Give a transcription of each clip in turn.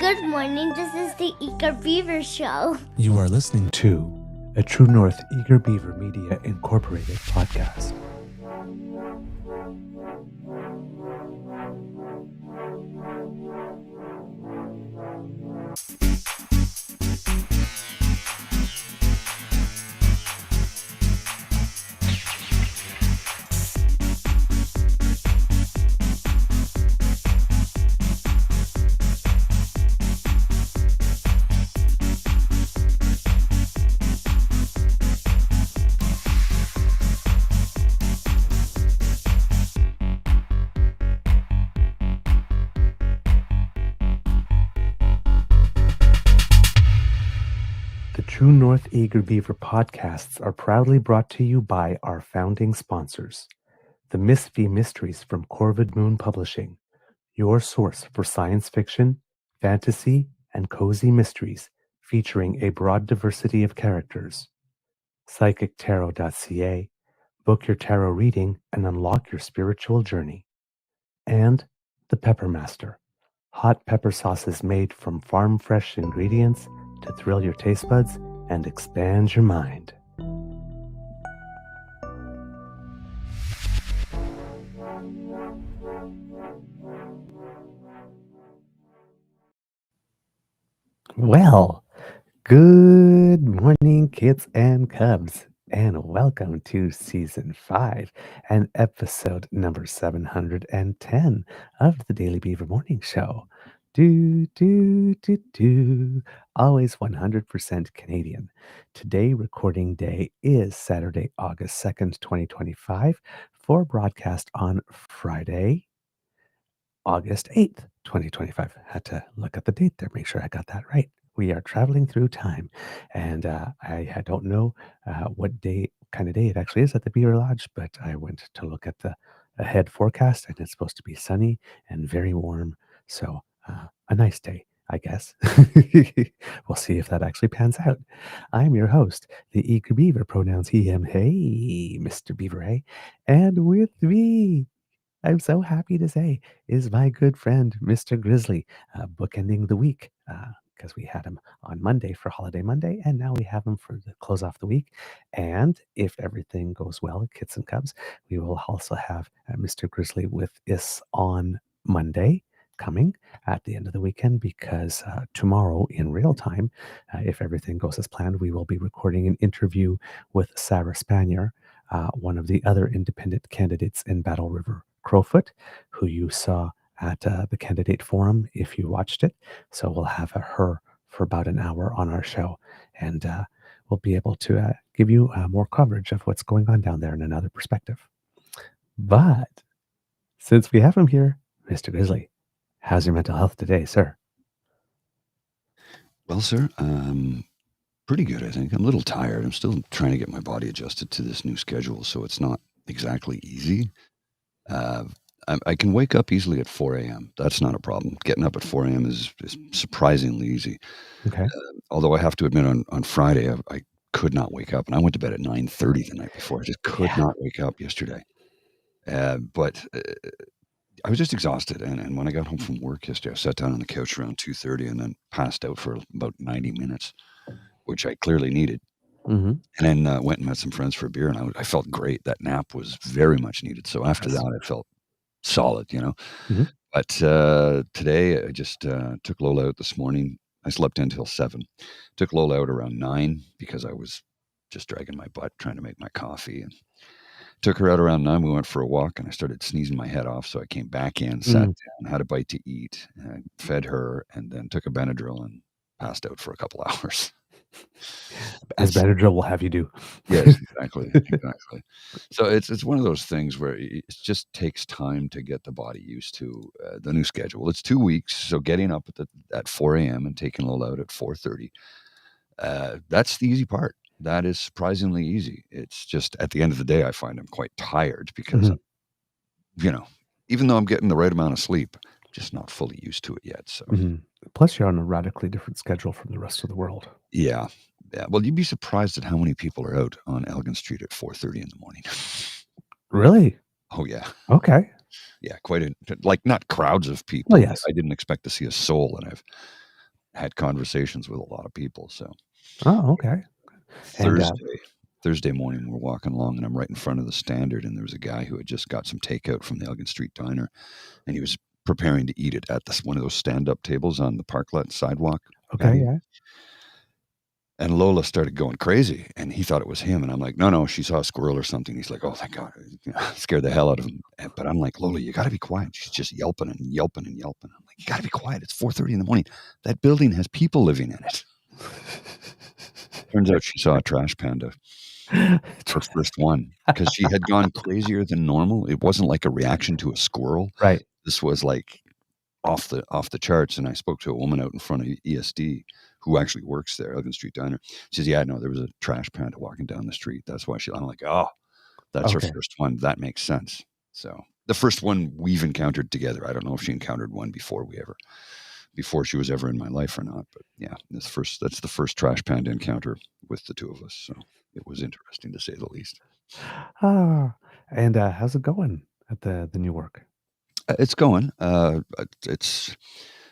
Good morning, this is the Eager Beaver Show. You are listening to a True North Eager Beaver Media Incorporated podcast. The True North Eager Beaver podcasts are proudly brought to you by our founding sponsors, the Miss V Mysteries from Corvid Moon Publishing, your source for science fiction, fantasy, and cozy mysteries featuring a broad diversity of characters. PsychicTarot.ca, book your tarot reading and unlock your spiritual journey. And the Pepper Master, hot pepper sauces made from farm-fresh ingredients to thrill your taste buds and expand your mind. Well, good morning, kids and cubs, and welcome to Season 5 and episode number 710 of the Daily Beaver Morning Show. Always 100% Canadian. Today, recording day is Saturday, August 2nd, 2025, for broadcast on Friday, August 8th, 2025. Had to look at the date there, make sure I got that right. We are traveling through time, and I don't know what kind of day it actually is at the Beaver Lodge, but I went to look at the ahead forecast, and it's supposed to be sunny and very warm. So a nice day, I guess. We'll see if that actually pans out. I'm your host, the Eager Beaver, pronouns he, him, hey, Mr. Beaver, hey, and with me, I'm so happy to say, is my good friend, Mr. Grizzly, bookending the week, because we had him on Monday for Holiday Monday, and now we have him for the close off the week. And if everything goes well, kits and cubs, we will also have Mr. Grizzly with us on Monday coming at the end of the weekend, because tomorrow in real time, if everything goes as planned, we will be recording an interview with Sarah Spanier, one of the other independent candidates in Battle River Crowfoot, who you saw at the candidate forum if you watched it. So we'll have her for about an hour on our show, and we'll be able to give you more coverage of what's going on down there in another perspective. But since we have him here, Mr. Grizzly, how's your mental health today, sir? Well, sir, pretty good, I think. I'm a little tired. I'm still trying to get my body adjusted to this new schedule, so it's not exactly easy. I can wake up easily at 4 a.m. That's not a problem. Getting up at 4 a.m. is surprisingly easy. Okay. Although I have to admit, on Friday, I could not wake up. And I went to bed at 9:30 the night before. I just could not wake up yesterday. But I was just exhausted. And when I got home from work yesterday, I sat down on the couch around 2:30 and then passed out for about 90 minutes, which I clearly needed. Mm-hmm. And then went and met some friends for a beer, and I felt great. That nap was very much needed. So after that, I felt solid, Mm-hmm. But today I just took Lola out this morning. I slept until 7. Took Lola out around 9 because I was just dragging my butt trying to make my coffee, and took her out around 9. We went for a walk, and I started sneezing my head off. So I came back in, sat down, had a bite to eat, and fed her, and then took a Benadryl and passed out for a couple hours. As Benadryl will have you do. Yes, exactly. So it's one of those things where it just takes time to get the body used to the new schedule. It's 2 weeks, so getting up at 4 a.m. and taking Lola out at 4:30, that's the easy part. That is surprisingly easy. It's just at the end of the day, I find I'm quite tired because, even though I'm getting the right amount of sleep, just not fully used to it yet. So. Mm-hmm. Plus, you're on a radically different schedule from the rest of the world. Yeah. Well, you'd be surprised at how many people are out on Elgin Street at 4:30 in the morning. Really? Oh, yeah. Okay. Yeah, not crowds of people. Well, yes. I didn't expect to see a soul, and I've had conversations with a lot of people. So Oh, okay. And Thursday morning, we're walking along, and I'm right in front of the Standard, and there was a guy who had just got some takeout from the Elgin Street Diner, and he was preparing to eat it at one of those stand-up tables on the parklet sidewalk okay, patio. yeah. And Lola started going crazy, and he thought it was him. And I'm like, no, she saw a squirrel or something. He's like, oh, thank God. Scared the hell out of him. But I'm like, Lola, you got to be quiet. She's just yelping and yelping and yelping. I'm like, you got to be quiet. It's 4:30 in the morning. That building has people living in it. Turns out she saw a trash panda, her first one, because she had gone crazier than normal. It wasn't like a reaction to a squirrel. Right. This was like off the charts. And I spoke to a woman out in front of ESD who actually works there, Elgin Street Diner. She says, yeah, no, there was a trash panda walking down the street. That's why I'm like, oh, that's her Okay. first one. That makes sense. So the first one we've encountered together. I don't know if she encountered one before she was ever in my life or not. But yeah, that's the first trash panda encounter with the two of us. So it was interesting to say the least. And how's it going at the new work? It's going.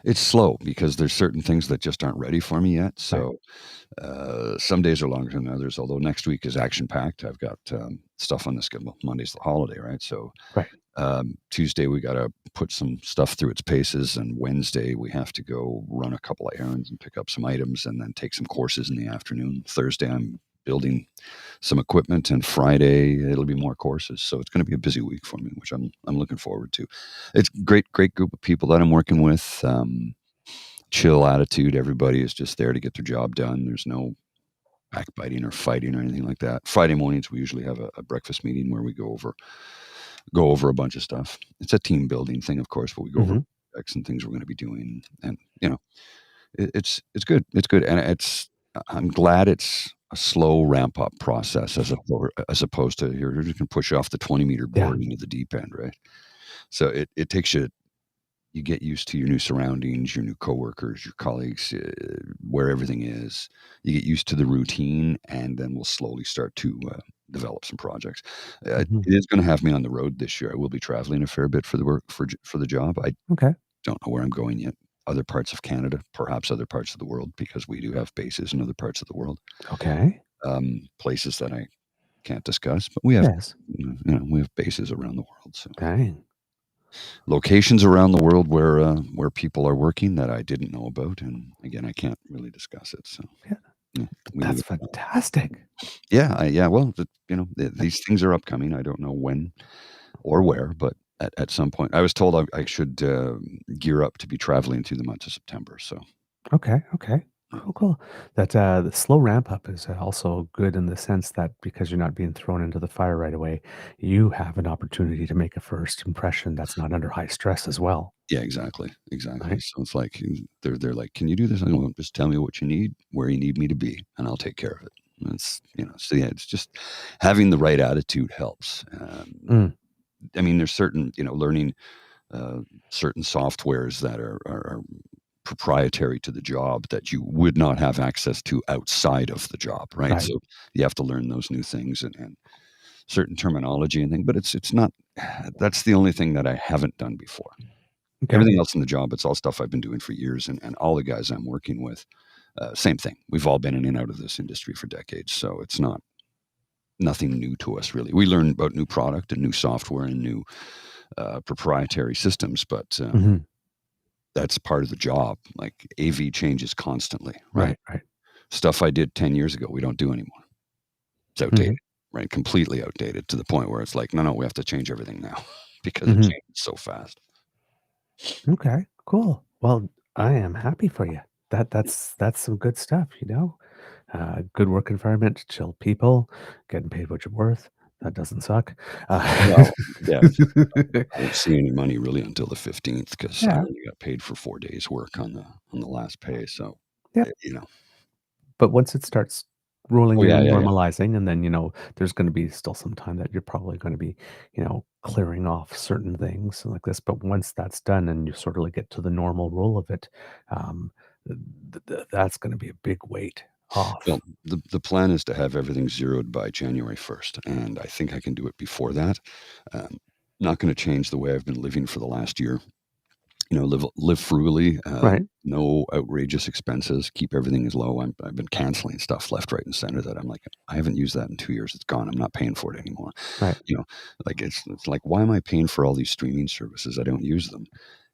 It's slow because there's certain things that just aren't ready for me yet. So some days are longer than others. Although next week is action packed. I've got stuff on the schedule. Monday's the holiday, right? So Right. Tuesday we got to put some stuff through its paces, and Wednesday we have to go run a couple of errands and pick up some items, and then take some courses in the afternoon. Thursday I'm building some equipment, and Friday it'll be more courses. So it's going to be a busy week for me, which I'm looking forward to. It's great group of people that I'm working with. Chill attitude. Everybody is just there to get their job done. There's no backbiting or fighting or anything like that. Friday mornings we usually have a breakfast meeting where we go over a bunch of stuff. It's a team building thing, of course, but we go over projects and things we're going to be doing, and it's good. It's good, and I'm glad it's a slow ramp up process as opposed to you can push off the 20-meter board into the deep end, right? So it takes you get used to your new surroundings, your new coworkers, your colleagues, where everything is. You get used to the routine, and then we'll slowly start to develop some projects. It is going to have me on the road this year. I will be traveling a fair bit for the work for the job. I don't know where I'm going yet. Other parts of Canada, perhaps other parts of the world, because we do have bases in other parts of the world. Okay. Places that I can't discuss, but we have we have bases around the world. So locations around the world where people are working that I didn't know about, and again, I can't really discuss it. So that's fantastic. Yeah. Well, these things are upcoming. I don't know when or where, but at some point, I was told I should gear up to be traveling through the month of September. So Okay. Cool. That the slow ramp up is also good in the sense that because you're not being thrown into the fire right away, you have an opportunity to make a first impression that's not under high stress as well. Yeah, exactly. Right. So it's like they're like, can you do this? I go, just tell me what you need, where you need me to be, and I'll take care of it. And it's so yeah, it's just having the right attitude helps. I mean, there's certain learning certain softwares that are proprietary to the job that you would not have access to outside of the job, right? So you have to learn those new things and certain terminology and things, but it's not, that's the only thing that I haven't done before. Everything else in the job, it's all stuff I've been doing for years, and all the guys I'm working with, same thing. We've all been in and out of this industry for decades, so it's nothing new to us, really. We learn about new product and new software and new proprietary systems, but that's part of the job. Like AV changes constantly, right? Stuff I did 10 years ago, we don't do anymore. It's outdated, right? Completely outdated to the point where it's like, no, we have to change everything now because it changes so fast. Okay, cool. Well, I am happy for you. That's some good stuff, good work environment, chill people, getting paid what you're worth. That doesn't suck. Well, yeah, I won't see any money really until the 15th because I only got paid for 4 days work on the last pay. So, But once it starts rolling Oh, in yeah, and yeah, yeah. normalizing, and then, there's going to be still some time that you're probably going to be, clearing off certain things like this. But once that's done and you sort of like get to the normal roll of it, that's going to be a big weight off. Well, the plan is to have everything zeroed by January 1st, and I think I can do it before that. Not going to change the way I've been living for the last year. live frugally, Right. no outrageous expenses, keep everything as low. I've been canceling stuff left, right, and center that I'm like, I haven't used that in 2 years. It's gone. I'm not paying for it anymore. Right. Like it's like, why am I paying for all these streaming services? I don't use them.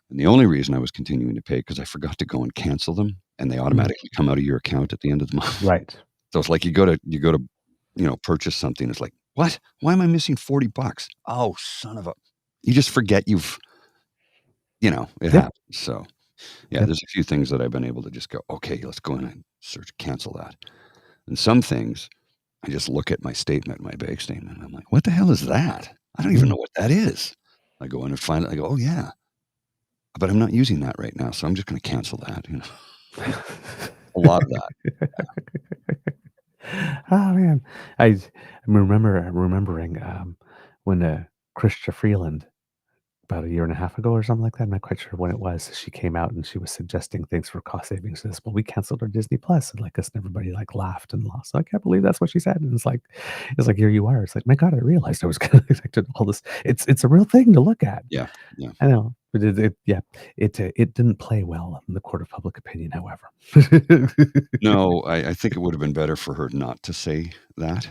And the only reason I was continuing to pay because I forgot to go and cancel them, and they automatically come out of your account at the end of the month. Right. So it's like you go to purchase something. It's like, what? Why am I missing $40? Oh, son of a! You just forget it Yeah. happens. So yeah, Yep. there's a few things that I've been able to just go, okay, let's go in and cancel that. And some things I just look at my statement, my bank statement, and I'm like, what the hell is that? I don't even know what that is. I go in and find it. I go, oh yeah, but I'm not using that right now, so I'm just going to cancel that. A lot of that. Oh man, I remembering when Chrystia Freeland about a year and a half ago or something like that. I'm not quite sure when it was. She came out and she was suggesting things for cost savings. Says, "Well, we canceled our Disney Plus," and like us, and everybody like laughed and lost. I can't believe that's what she said. And it's like here you are. It's like, my God, I realized I was going to all this. It's a real thing to look at. Yeah, yeah. I know, but it didn't play well in the court of public opinion. However, No, I think it would have been better for her not to say that.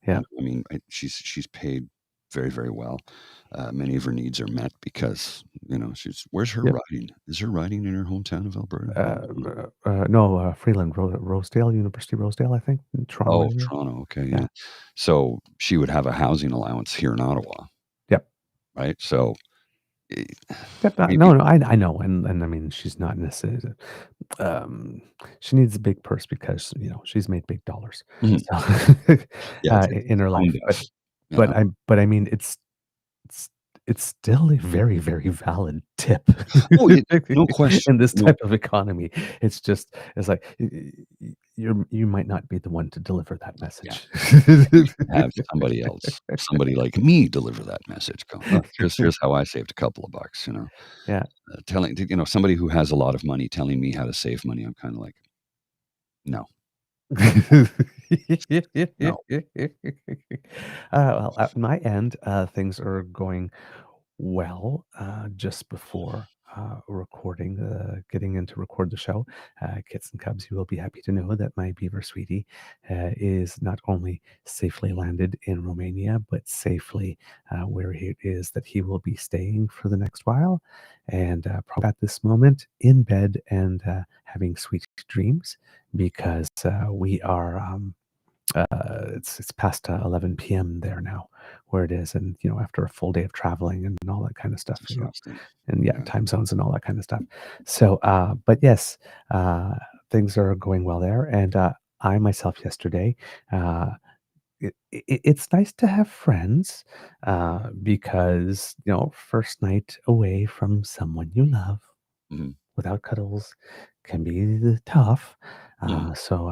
Yeah. I mean, she's paid very, very well. Many of her needs are met because where's her Yep. riding? Is her riding in her hometown of Alberta? No, Freeland, Rosedale, University of Rosedale, I think, in Toronto Oh, area. Toronto. Okay, Yeah. yeah. So she would have a housing allowance here in Ottawa. Yep. Right. So Yep. maybe, No, I know, and I mean, she's not necessarily. She needs a big purse because she's made big dollars. Mhm. So, Yeah, in her life, yeah. but I mean, it's it's still a very, very valid tip. Oh, no question. In this No, type of economy, it's like you might not be the one to deliver that message. have somebody else, somebody like me, deliver that message. Go, "Oh, here's how I saved a couple of bucks." Yeah. Telling somebody who has a lot of money telling me how to save money. I'm kind of like, no. No. Well, at my end, things are going well. Just before getting in to record the show, Kits and Cubs, you will be happy to know that my beaver sweetie is not only safely landed in Romania, but safely where it is that he will be staying for the next while, and probably at this moment in bed and having sweet dreams because we are. It's past 11 p.m. there now, where it is, and after a full day of traveling and all that kind of stuff, Exhausting. and Yeah. time zones and all that kind of stuff. So, but yes, things are going well there, and I myself yesterday. It's nice to have friends because first night away from someone you love Mhm. without cuddles can be tough. Mhm. So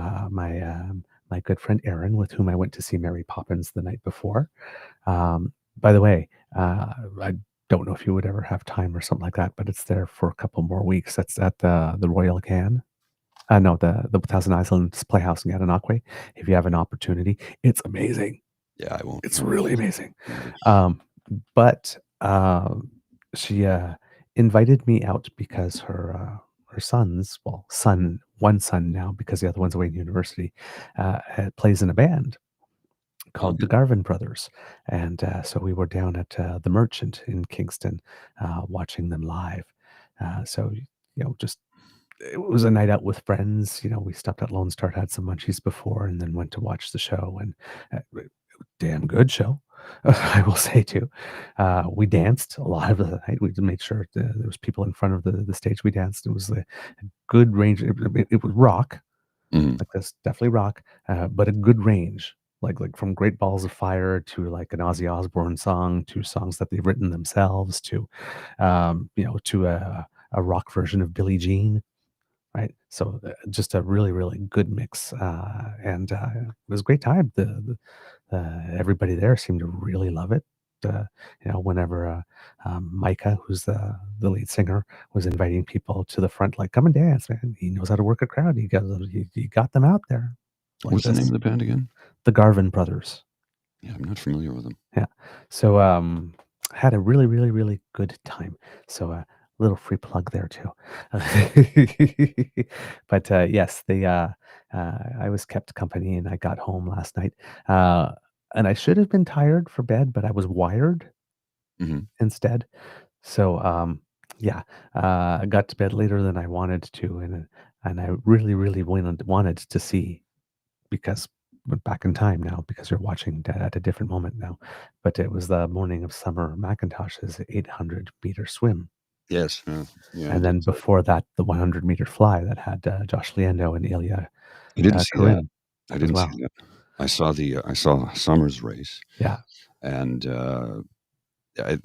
my good friend Aaron, with whom I went to see Mary Poppins the night before. By the way, I don't know if you would ever have time or something like that, but it's there for a couple more weeks. That's at the Royal Can. No, the Thousand Islands Playhouse in Gananoque. If you have an opportunity, it's amazing. Yeah, I won't. It's I won't really miss amazing. it. But she invited me out because her sons, well, one son now because the other one's away in university, plays in a band called the Okay. Garvin Brothers, and so we were down at the Merchant in Kingston, watching them live. So just it was a night out with friends. We stopped at Lone Star, had some munchies before, and then went to watch the show. And damn good show, I will say too. We danced a lot of the night. We made sure there was people in front of the stage. We danced. It was a good range. It was rock, Mhm. like this, definitely rock, but a good range. Like from Great Balls of Fire to like an Ozzy Osbourne song to songs that they've written themselves to a rock version of Billie Jean. Right. So just a really, really good mix. And it was a great time. Everybody there seemed to really love it. Whenever Micah, who's the lead singer, was inviting people to the front, like, come and dance, man. He knows how to work a crowd. He got them out there. Like What's the name this. of the band again? The Garvin Brothers. Yeah, I'm not familiar with them. Yeah. So had a really, really, really good time. So Little free plug there too. But yes, I was kept company, and I got home last night, uh, and I should have been tired for bed, but I was wired Mhm. instead. So yeah, I got to bed later than I wanted to, and I really, really wanted to see, because we're back in time now, because you're watching at a different moment now. But it was the morning of Summer McIntosh's 800-meter swim. Yes, yeah, I And did then see it. before that, the 100-meter fly that had Josh Leando and Ilya I didn't see that. Karin I as didn't see well. that. I saw Summer's race, Yeah, and,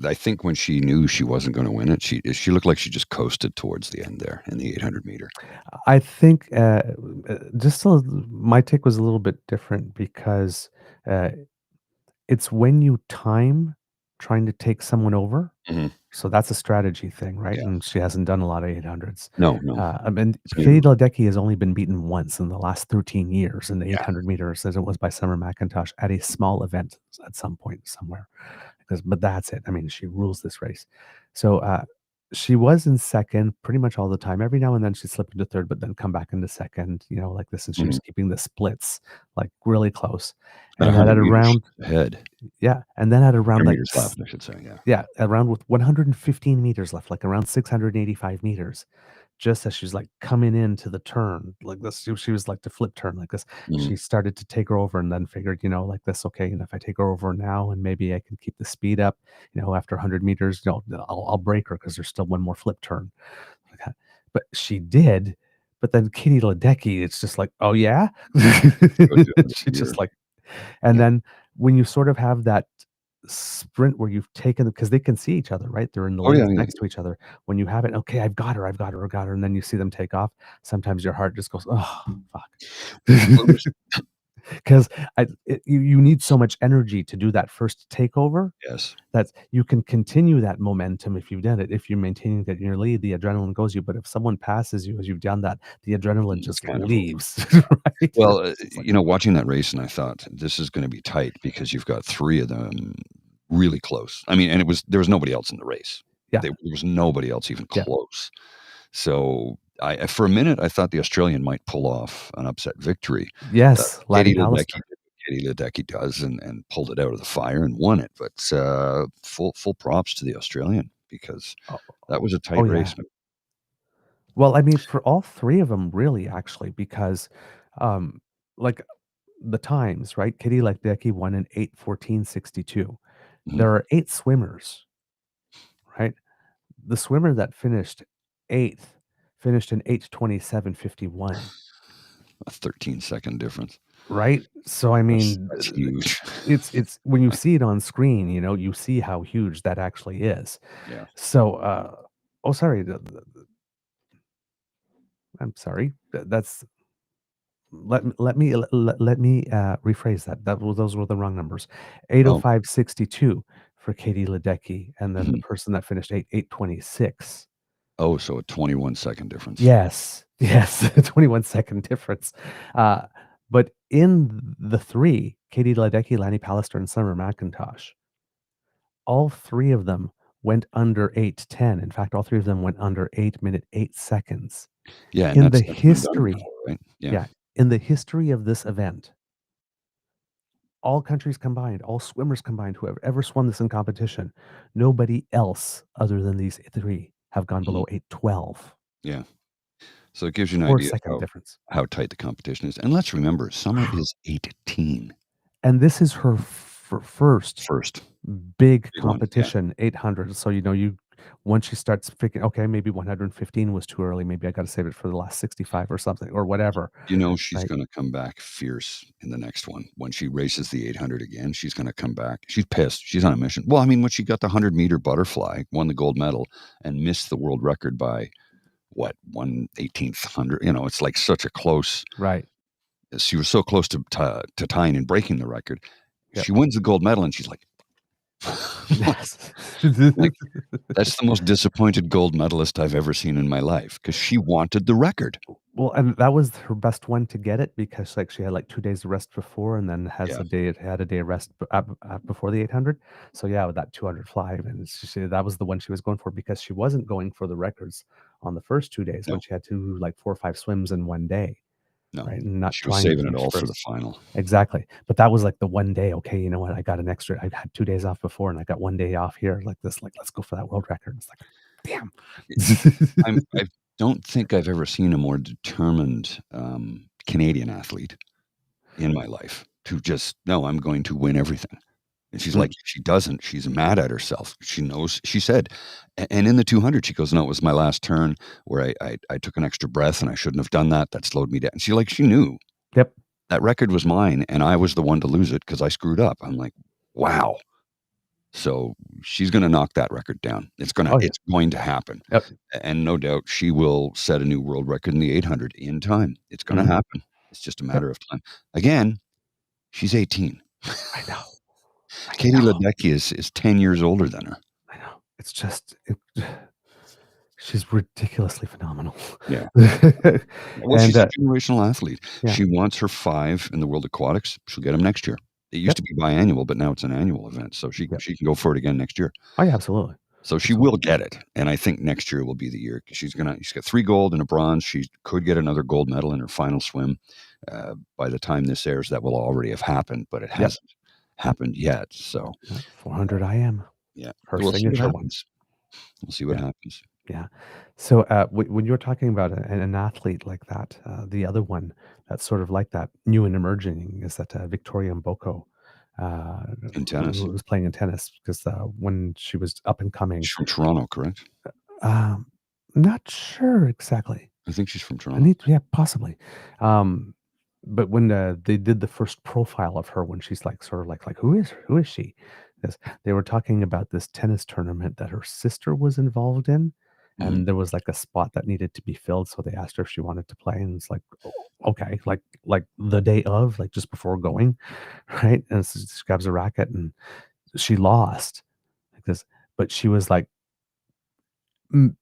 I think when she knew she wasn't gonna win it, she looked like she just coasted towards the end there in the 800 meter. I think just my take was a little bit different, because uh, it's when you time trying to take someone over. Mhm. So that's a strategy thing, right? Yeah. And she hasn't done a lot of 800s. No, no. I mean, It's Katie new. Ledecky has only been beaten once in the last 13 years in the Yeah. 800 meters, as it was by Summer McIntosh at a small event at some point somewhere. But that's it. I mean, she rules this race. So she was in second pretty much all the time. Every now and then she'd slip into third, but then come back into second, like this. And she was Mhm. keeping the splits like really close. At And then 100 at meters around, ahead. yeah. And then at around 100 like meters left, I should say, yeah. yeah, around with 115 meters left, like around 685 meters, just as she's like coming into the turn, like this, she was like to flip turn like this. Mhm. She started to take her over, and then figured, like this, okay, and if I take her over now, and maybe I can keep the speed up, after 100 meters, I'll break her, because there's still one more flip turn. Like that. But she did. But then Katie Ledecky, it's just like, oh yeah, Go to 100 she meter. just like, and Yeah. then when you sort of have that sprint where you've taken, because they can see each other, right? They're in the Oh, yeah, lanes yeah. next to each other. When you have it, okay, I've got her, I've got her, I've got her, and then you see them take off. Sometimes your heart just goes, oh fuck, Well, there's because you need so much energy to do that first takeover, yes. that you can continue that momentum if you've done it. If you're maintaining that in your lead, the adrenaline goes you. But if someone passes you as you've done that, the adrenaline It's just kind of over. leaves, right? Well, It's like, watching that race, and I thought, "This is gonna be tight," because you've got 3 of them really close. I mean, and there was nobody else in the race. yeah, There was nobody else even yeah, close. So, for a minute, I thought the Australian might pull off an upset victory. Thought yes, Laddie Katie Ledecky Pallister. did what Katie Ledecky does, and pulled it out of the fire and won it, but, full props to the Australian, because Oh, that was a oh tight yeah. race. Well, I mean, for all 3 of them, really, actually, because, um, like, the times, right? Katie Ledecky won in 8:14:62. Mhm. There are 8 swimmers, right? The swimmer that finished 8th finished in 8:27:51, A 13-second difference. right? So, I mean, That's huge. it's when you see it on screen, you see how huge that actually is. Yeah. So, oh, sorry, I'm sorry. That's let me rephrase that. Those were the wrong numbers. Oh, 8:05:62 for Katie Ledecky, and then the mhm. person that finished 8:26. Oh, so a 21-second difference. Yes, yes, 21-second difference. Uh, but in the 3, Katie Ledecky, Lanny Pallister, and Summer McIntosh, all 3 of them went under 8:10. In fact, all 3 of them went under 8 minute 8 seconds. Yeah, and In the that's been done history, before, right? Yeah. yeah, in the history of this event, all countries combined, all swimmers combined, who have ever swum this in competition, nobody else other than these 3 have gone Mhm. below 8:12. Yeah. So it gives you an idea of 4-second difference. how tight the competition is, and let's remember, Summer is 18. And this is her first First. big Big one, yeah. competition, 800. So, once she starts thinking, okay, maybe 115 was too early. Maybe I got to save it for the last 65 or something, or whatever. She's Right. gonna come back fierce in the next one. When she races the 800 again, she's gonna come back. She's pissed. She's on a mission. Well, I mean, when she got the 100-meter butterfly, won the gold medal, and missed the world record by, what, 1/18th hundred, it's like such a close. Right. She was so close to tying and breaking the record. Yep. She wins the gold medal, and she's like, Yes. like, that's the most disappointed gold medalist I've ever seen in my life, because she wanted the record. Well, and that was her best one to get it because, like, she had, like, 2 days of rest before and then Yeah. had a day of rest before the 800. So, yeah, with that 200 fly, and that was the one she was going for because she wasn't going for the records on the first 2 days No, when she had to do, like, 4 or 5 swims in one day, no. right? And not She was trying to saving it finish all for the first. final. Exactly. But that was, like, the one day, okay, you know what? I got an extra I had 2 days off before, and I got 1 day off here, like this, like, let's go for that world record. It's like, damn. I don't think I've ever seen a more determined, Canadian athlete in my life to just, "No, I'm going to win everything." And she's like, Mm, if she doesn't, she's mad at herself. She knows she said and in the 200, she goes, "No, it was my last turn where I took an extra breath, and I shouldn't have done that. That slowed me down." She knew yep. that record was mine, and I was the one to lose it because I screwed up. I'm like, "Wow." So, she's gonna knock that record down. Oh, yeah. It's going to happen. Yep. And no doubt she will set a new world record in the 800 in time. It's gonna Mhm. happen. It's just a Yep. matter of time. Again, she's 18. I know. I Katie know. Ledecky is 10 years older than her. I know. It's just she's ridiculously phenomenal. Yeah. Well, And, she's a generational athlete. yeah. She wants her 5 in the World Aquatics. She'll get them next year. It used Yep. to be biannual, but now it's an annual event, so she Yep. can go for it again next year. Oh, yeah, absolutely. So she Absolutely. will get it, and I think next year will be the year 'cause she's got 3 gold and a bronze. She could get another gold medal in her final swim. By the time this airs, that will already have happened, but it Yep. hasn't happened yet, so, 400 IM. yeah. Her We'll see what signature one. happens. We'll see what Yeah. happens. Yeah. So, when you're talking about an athlete like that, the other one that's sort of like that, new and emerging, is that Victoria Mboko, uh, In who tennis. was playing in tennis because when she was up and coming, She's from Toronto, correct? um, not sure exactly. I think she's from I Toronto. need, yeah, possibly. Um, but when they did the first profile of her, when she's like sort of like who is she? Because they were talking about this tennis tournament that her sister was involved in, Mhm. and there was like a spot that needed to be filled, so they asked her if she wanted to play, and it's like, "Oh, okay, like the day of, like just before going, right?" And so she grabs a racket and she lost because, but she was like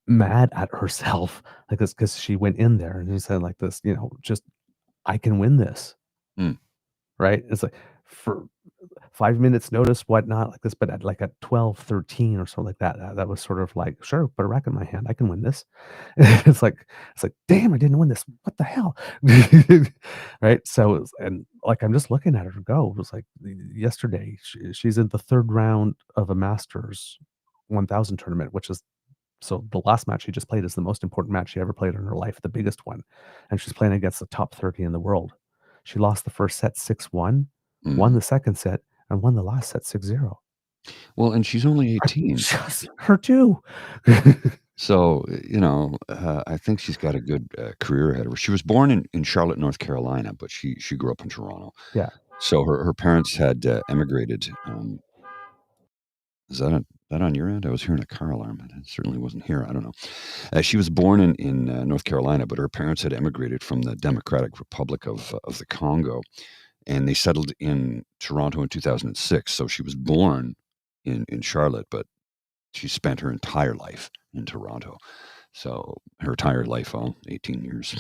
mad at herself, like this because she went in there and she said like this, just I can win this, Mm. right? It's like for 5 minutes notice, whatnot, like this, but at 12:13 or something like that, that was sort of like, "Sure, put a racket in my hand, I can win this." It's like, "Damn, I didn't win this. What the hell?" Right? So, and, like, I'm just looking at her go. It was like yesterday, she's in the 3rd round of a Masters 1000 tournament, which is, so the last match she just played is the most important match she ever played in her life, the biggest one, and she's playing against the top 30 in the world. She lost the first set 6-1, won Mhm. the second set, and won the last set 6-0. Well, and she's only 18. Just her too. So, I think she's got a good, career ahead of her. She was born in Charlotte, North Carolina, but she grew up in Toronto. Yeah. So her parents had, emigrated, is that on your end? I was hearing a car alarm, and it certainly wasn't here, I don't know. She was born in North Carolina, but her parents had emigrated from the Democratic Republic of the Congo, and they settled in Toronto in 2006. So she was born in Charlotte, but she spent her entire life in Toronto. So her entire life, 18 years.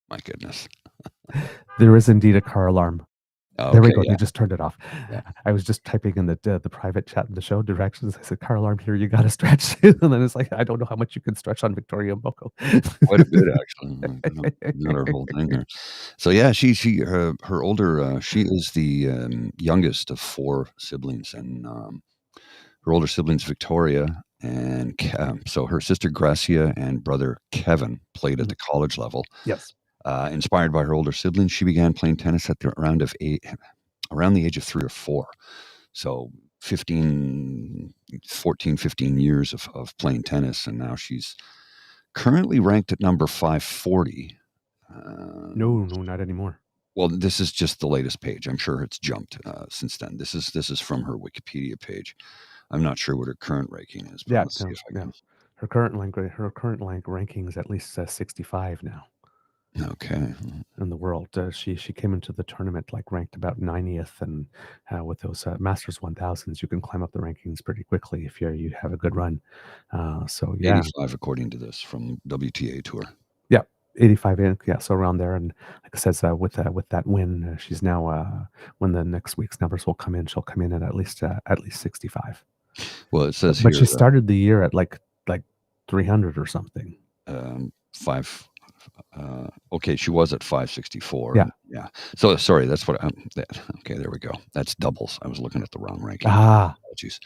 My goodness. There is indeed a car alarm. Oh, There we okay, go, yeah, they just turned it off. yeah. I was just typing in the private chat in the show directions. I said, "Car alarm here, you gotta stretch." And then it's like, I don't know how much you can stretch on Victoria Mboko. Quite a bit, actually. Got her whole thing here. So, yeah, her older, she is the, youngest of 4 siblings, and, her older siblings, Victoria and so her sister Gracia and brother Kevin played at Mhm. the college level. Yes. Inspired by her older siblings, she began playing tennis at around the age of 3 or 4. So 15 years of playing tennis, and now she's currently ranked at number 540. No, no, not anymore. Well, this is just the latest page. I'm sure it's jumped, since then. This is from her Wikipedia page. I'm not sure what her current ranking is, but Yeah, let's see no, if I no. can. Her current ranking is at least 65 now Okay. in the world. She came into the tournament like ranked about 90th, and with those Masters 1000s, you can climb up the rankings pretty quickly if you have a good run. So yeah, 85 according to this from WTA Tour. yeah, 85 in, yeah, so around there. And like I says, with that win, she's now when the next week's numbers will come in, she'll come in at least 65. Well, it says But here she started the year at like 300 or something. five. Okay, she was at 564. Yeah. Yeah. So sorry, that's what I'm. Okay, there we go. That's doubles. I was looking at the wrong ranking. Ah, Apologies.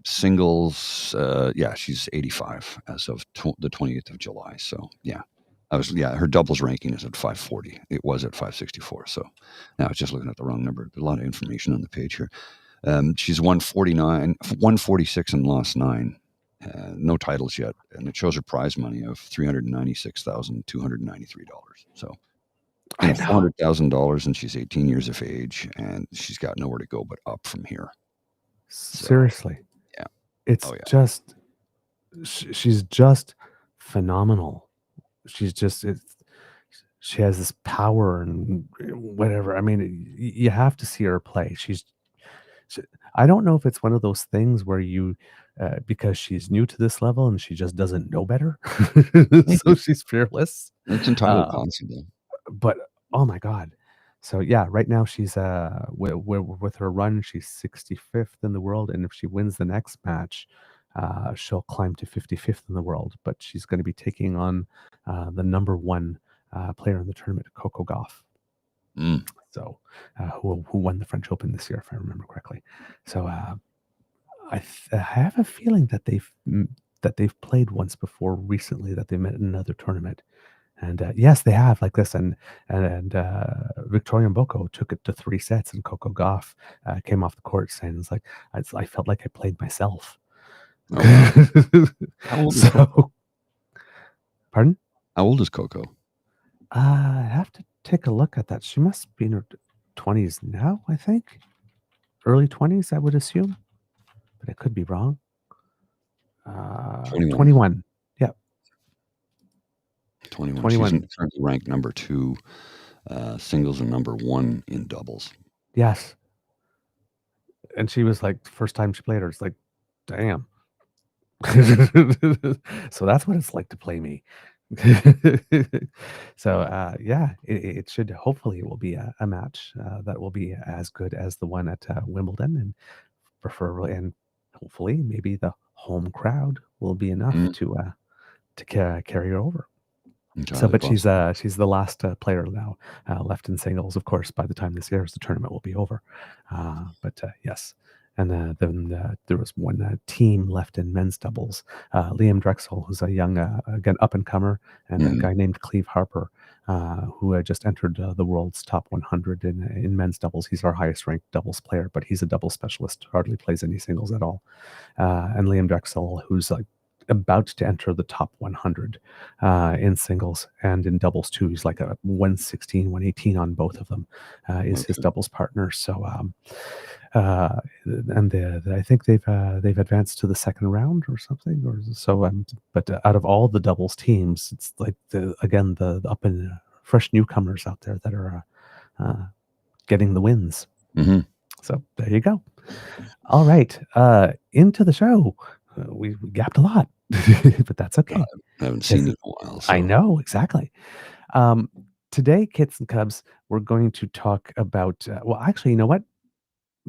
Singles. Yeah, she's 85 as of the 20th of July. So yeah. Her doubles ranking is at 540. It was at 564. So now I was just looking at the wrong number. There's a lot of information on the page here. She's 146 and lost 9. No titles yet, and it shows her prize money of $396,293. So $400,000, and she's 18 years of age, and she's got nowhere to go but up from here. seriously. Yeah. It's just she's just phenomenal. She's just she has this power and whatever. I mean, you have to see her play. I don't know if it's one of those things where you because she's new to this level and she just doesn't know better, so she's fearless. It's entirely possible. But oh my god. So yeah, right now she's with her run, she's 65th in the world, and if she wins the next match, she'll climb to 55th in the world. But she's going to be taking on the number 1 player in the tournament, Coco Gauff. So who won the French Open this year, if I remember correctly. So I have a feeling that they've played once before recently, that they met in another tournament. And yes, they have like this. And Victoria Mboko took it to 3 sets, and Coco Gauff came off the court saying, "It's like I felt like I played myself." Oh, wow. How old is Coco? Pardon? How old is Coco? I have to take a look at that. She must be in her 20s now, I think. Early 20s, I would assume, but I could be wrong. 21. Yeah. 21. She's currently ranked number 2 singles and number 1 in doubles. Yes. And she was like, the first time she played her, it's like, damn. So that's what it's like to play me. So yeah, it should, hopefully it will be a match that will be as good as the one at Wimbledon, and preferably, and hopefully maybe the home crowd will be enough to carry her over. So, but she's the last player now left in singles. Of course, by the time this airs, the tournament will be over. But yes, and then there was one team left in men's doubles. Liam Drexel, who's a young, again, up and comer, and a guy named Cleve Harper, who just entered the world's top 100 in men's doubles. He's our highest ranked doubles player, but he's a doubles specialist, hardly plays any singles at all. And Liam Drexel, who's like about to enter the top 100 in singles, and in doubles too. He's like a 116, 118 on both of them, is his doubles partner. So and I think they've advanced to the second round or something, or so. But out of all the doubles teams, it's like the up and fresh newcomers out there that are getting the wins. So there you go. All right, into the show. We gapped a lot, but that's okay. I haven't seen it in a while. So. I know, exactly. Today, Kits and Cubs, we're going to talk about, well, actually, you know what?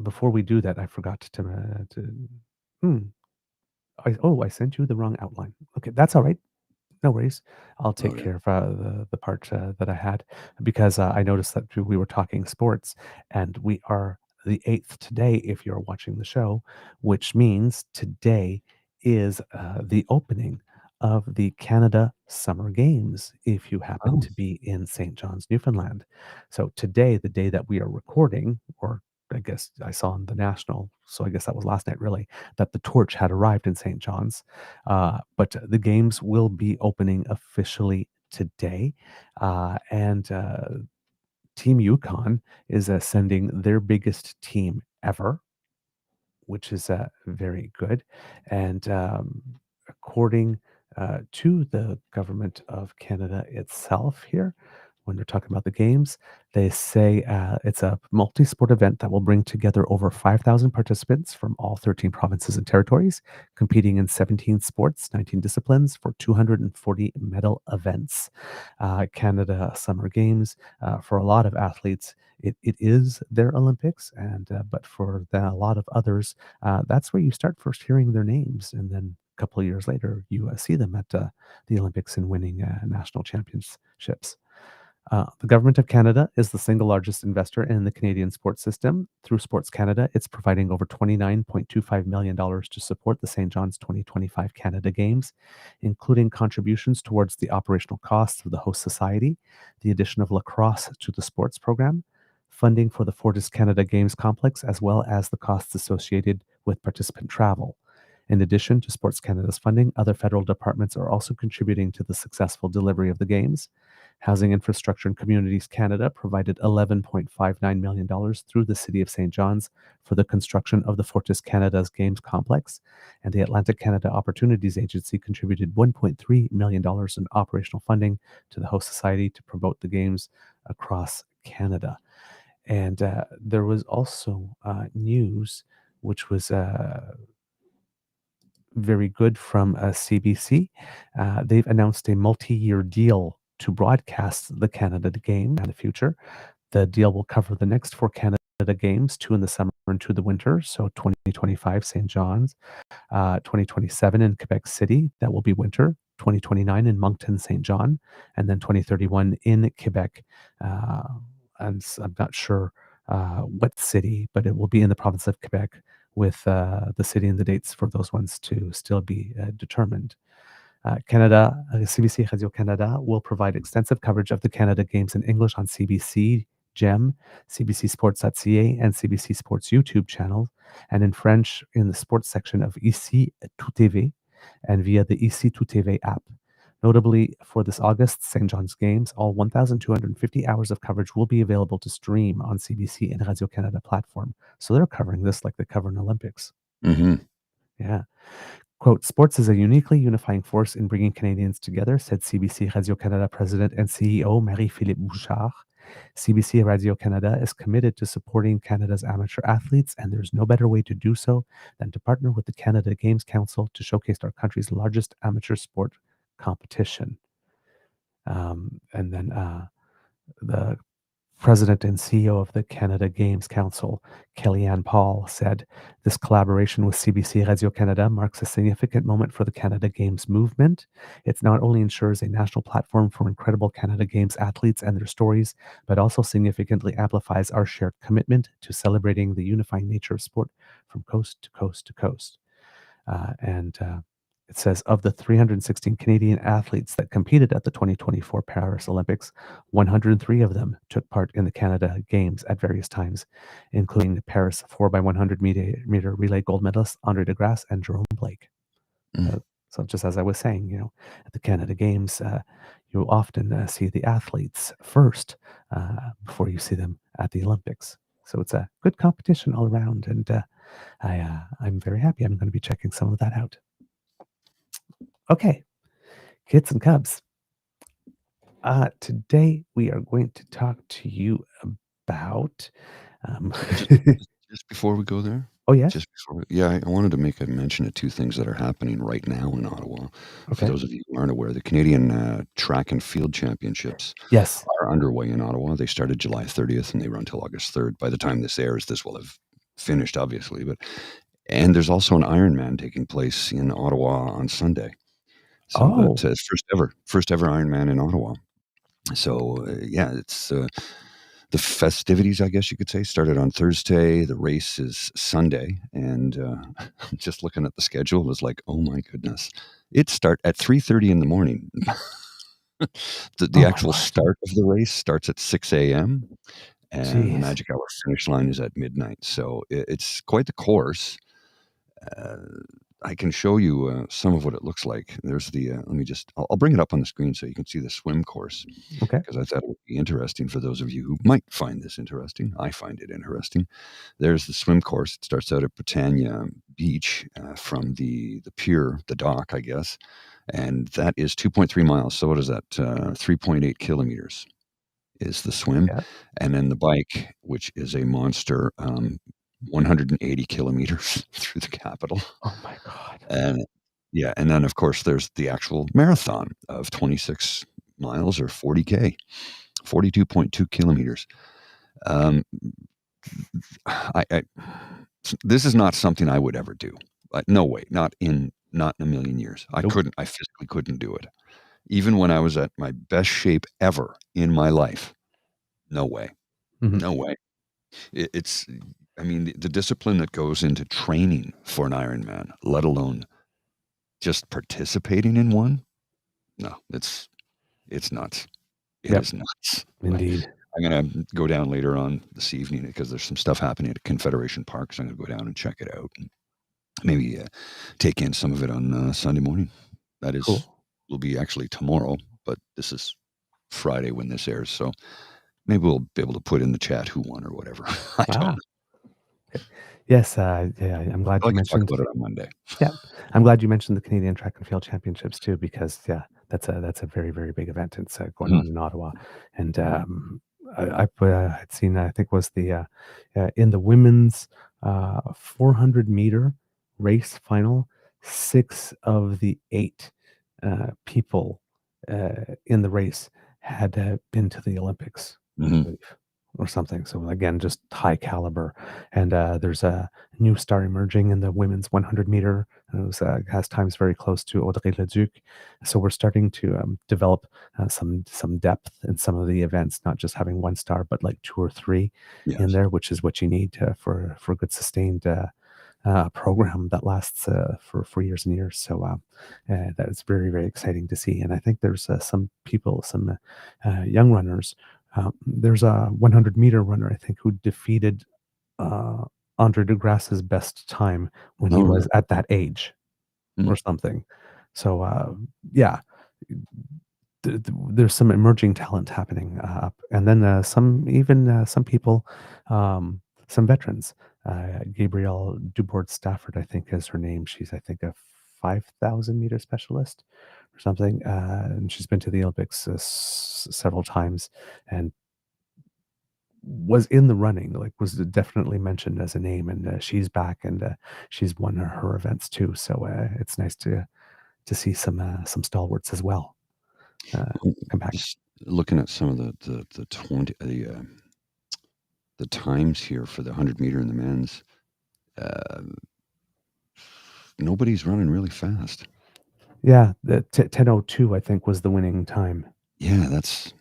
Before we do that, I forgot I sent you the wrong outline. Okay, that's all right. No worries. I'll take care of the part that I had, because I noticed that we were talking sports, and we are the 8th today if you're watching the show, which means today is the opening of the Canada Summer Games, if you happen to be in St. John's, Newfoundland. So today, the day that we are recording, or I guess I saw on the national, so I guess that was last night really, that the torch had arrived in St. John's. But the games will be opening officially today. And Team Yukon is sending their biggest team ever, which is very good. And according to the government of Canada itself here, when they're talking about the games. They say it's a multi-sport event that will bring together over 5,000 participants from all 13 provinces and territories, competing in 17 sports, 19 disciplines for 240 medal events. Canada Summer Games, for a lot of athletes, it is their Olympics, and but for a lot of others, that's where you start first hearing their names, and then a couple of years later, you see them at the Olympics and winning national championships. The Government of Canada is the single largest investor in the Canadian sports system. Through Sports Canada, it's providing over $29.25 million to support the St. John's 2025 Canada Games, including contributions towards the operational costs of the host society, the addition of lacrosse to the sports program, funding for the Fortis Canada Games complex, as well as the costs associated with participant travel. In addition to Sports Canada's funding, other federal departments are also contributing to the successful delivery of the Games. Housing Infrastructure and Communities Canada provided $11.59 million through the City of St. John's for the construction of the Fortis Canada's Games complex, and the Atlantic Canada Opportunities Agency contributed $1.3 million in operational funding to the host society to promote the Games across Canada. And there was also news which was very good from CBC. They've announced a multi-year deal to broadcast the Canada Games in the future. The deal will cover the next 4 Canada Games, 2 in the summer and 2 in the winter. So 2025 St. John's, 2027 in Quebec City, that will be winter, 2029 in Moncton, St. John, and then 2031 in Quebec. And I'm not sure what city, but it will be in the province of Quebec, with the city and the dates for those ones to still be determined. CBC Radio-Canada will provide extensive coverage of the Canada Games in English on CBC GEM, CBC Sports.ca, and CBC Sports YouTube channel, and in French in the sports section of Ici Tout TV and via the Ici Tout TV app. Notably, for this August St. John's Games, all 1,250 hours of coverage will be available to stream on CBC and Radio-Canada platform. So they're covering this like they cover an Olympics. Mm-hmm. Yeah. Quote, sports is a uniquely unifying force in bringing Canadians together, said CBC Radio-Canada President and CEO Marie-Philippe Bouchard. CBC Radio-Canada is committed to supporting Canada's amateur athletes, and there's no better way to do so than to partner with the Canada Games Council to showcase our country's largest amateur sport competition. And then the President and CEO of the Canada Games Council, Kellyanne Paul, said, "This collaboration with CBC Radio-Canada marks a significant moment for the Canada Games movement. It not only ensures a national platform for incredible Canada Games athletes and their stories, but also significantly amplifies our shared commitment to celebrating the unifying nature of sport from coast to coast to coast." It says, of the 316 Canadian athletes that competed at the 2024 Paris Olympics, 103 of them took part in the Canada Games at various times, including the Paris 4x100 meter relay gold medalist Andre DeGrasse and Jerome Blake. So just as I was saying, at the Canada Games, you often see the athletes first before you see them at the Olympics. So it's a good competition all around, and I'm very happy. I'm going to be checking some of that out. Okay, kids and cubs. Today we are going to talk to you about. Just before we go there. Oh yes. Just before, I wanted to make a mention of 2 things that are happening right now in Ottawa. For Okay. those of you who aren't aware, the Canadian Track and Field Championships Yes. are underway in Ottawa. They started July 30th and they run till August 3rd. By the time this airs, this will have finished, obviously. And there's also an Ironman taking place in Ottawa on Sunday. So it's first ever Ironman in Ottawa. So it's the festivities, I guess you could say, started on Thursday. The race is Sunday, and just looking at the schedule, it was like, oh my goodness, it starts at 3:30 in the morning. The actual start of the race starts at 6 a.m. and the magic hour finish line is at midnight. So it's quite the course. I can show you some of what it looks like. There's the, I'll bring it up on the screen so you can see the swim course. Okay. Because I thought it would be interesting for those of you who might find this interesting. I find it interesting. There's the swim course. It starts out at Britannia Beach from the pier, the dock, I guess. And that is 2.3 miles. So what is that? 3.8 kilometers. is the swim, Yeah. and then the bike, which is a monster, 180 kilometers through the capital. Oh my God. And yeah, and then of course there's the actual marathon of 26 miles or 40K, 42.2 kilometers. Um, I this is not something I would ever do. No way, not in a million years. Nope. I physically couldn't do it. Even when I was at my best shape ever in my life, no way, Mhm. no way. It's, I mean, the discipline that goes into training for an Ironman, let alone just participating in one. No, it's nuts. It Yep. is nuts. Indeed. I'm gonna go down later on this evening because there's some stuff happening at Confederation Park, so I'm gonna go down and check it out and maybe take in some of it on Sunday morning. That is, Cool. will be actually tomorrow, but this is Friday when this airs, so maybe we'll be able to put in the chat who won or whatever. I don't Ah. know. Yes, yeah, I'm glad I you can talk mentioned. about it on Monday. Yeah, I'm glad you mentioned the Canadian Track and Field Championships too, because yeah, that's a very very big event. It's going Mhm. on in Ottawa, and I'd seen I think was the in the women's 400-meter race final, 6 of the 8 people in the race had been to the Olympics, I Mhm. believe, or something. So again, just high caliber. And there's a new star emerging in the women's 100-meter. And it has times very close to Audrey-Leduc. So we're starting to develop some depth in some of the events, not just having one star, but like 2 or 3 in Yes. there, which is what you need for good sustained program that lasts for years and years. So that is very very exciting to see. And I think there's some people, some young runners. There's a 100-meter runner I think who defeated uh, Andre DeGrasse's best time when Oh, he really? was at that age Mm. or something. So yeah, there's some emerging talent happening up, and then some even some people, some veterans. Gabrielle Dubord Stafford, I think, is her name. She's I think a 5,000-meter specialist or something, and she's been to the Olympics several times, and was in the running, like was definitely mentioned as a name, and she's back, and she's won her events too. So it's nice to see some stalwarts as well come back. Just looking at some of the times here for the 100-meter in the men's, uh, nobody's running really fast. Yeah, the 10:02 I think was the winning time. Yeah, that's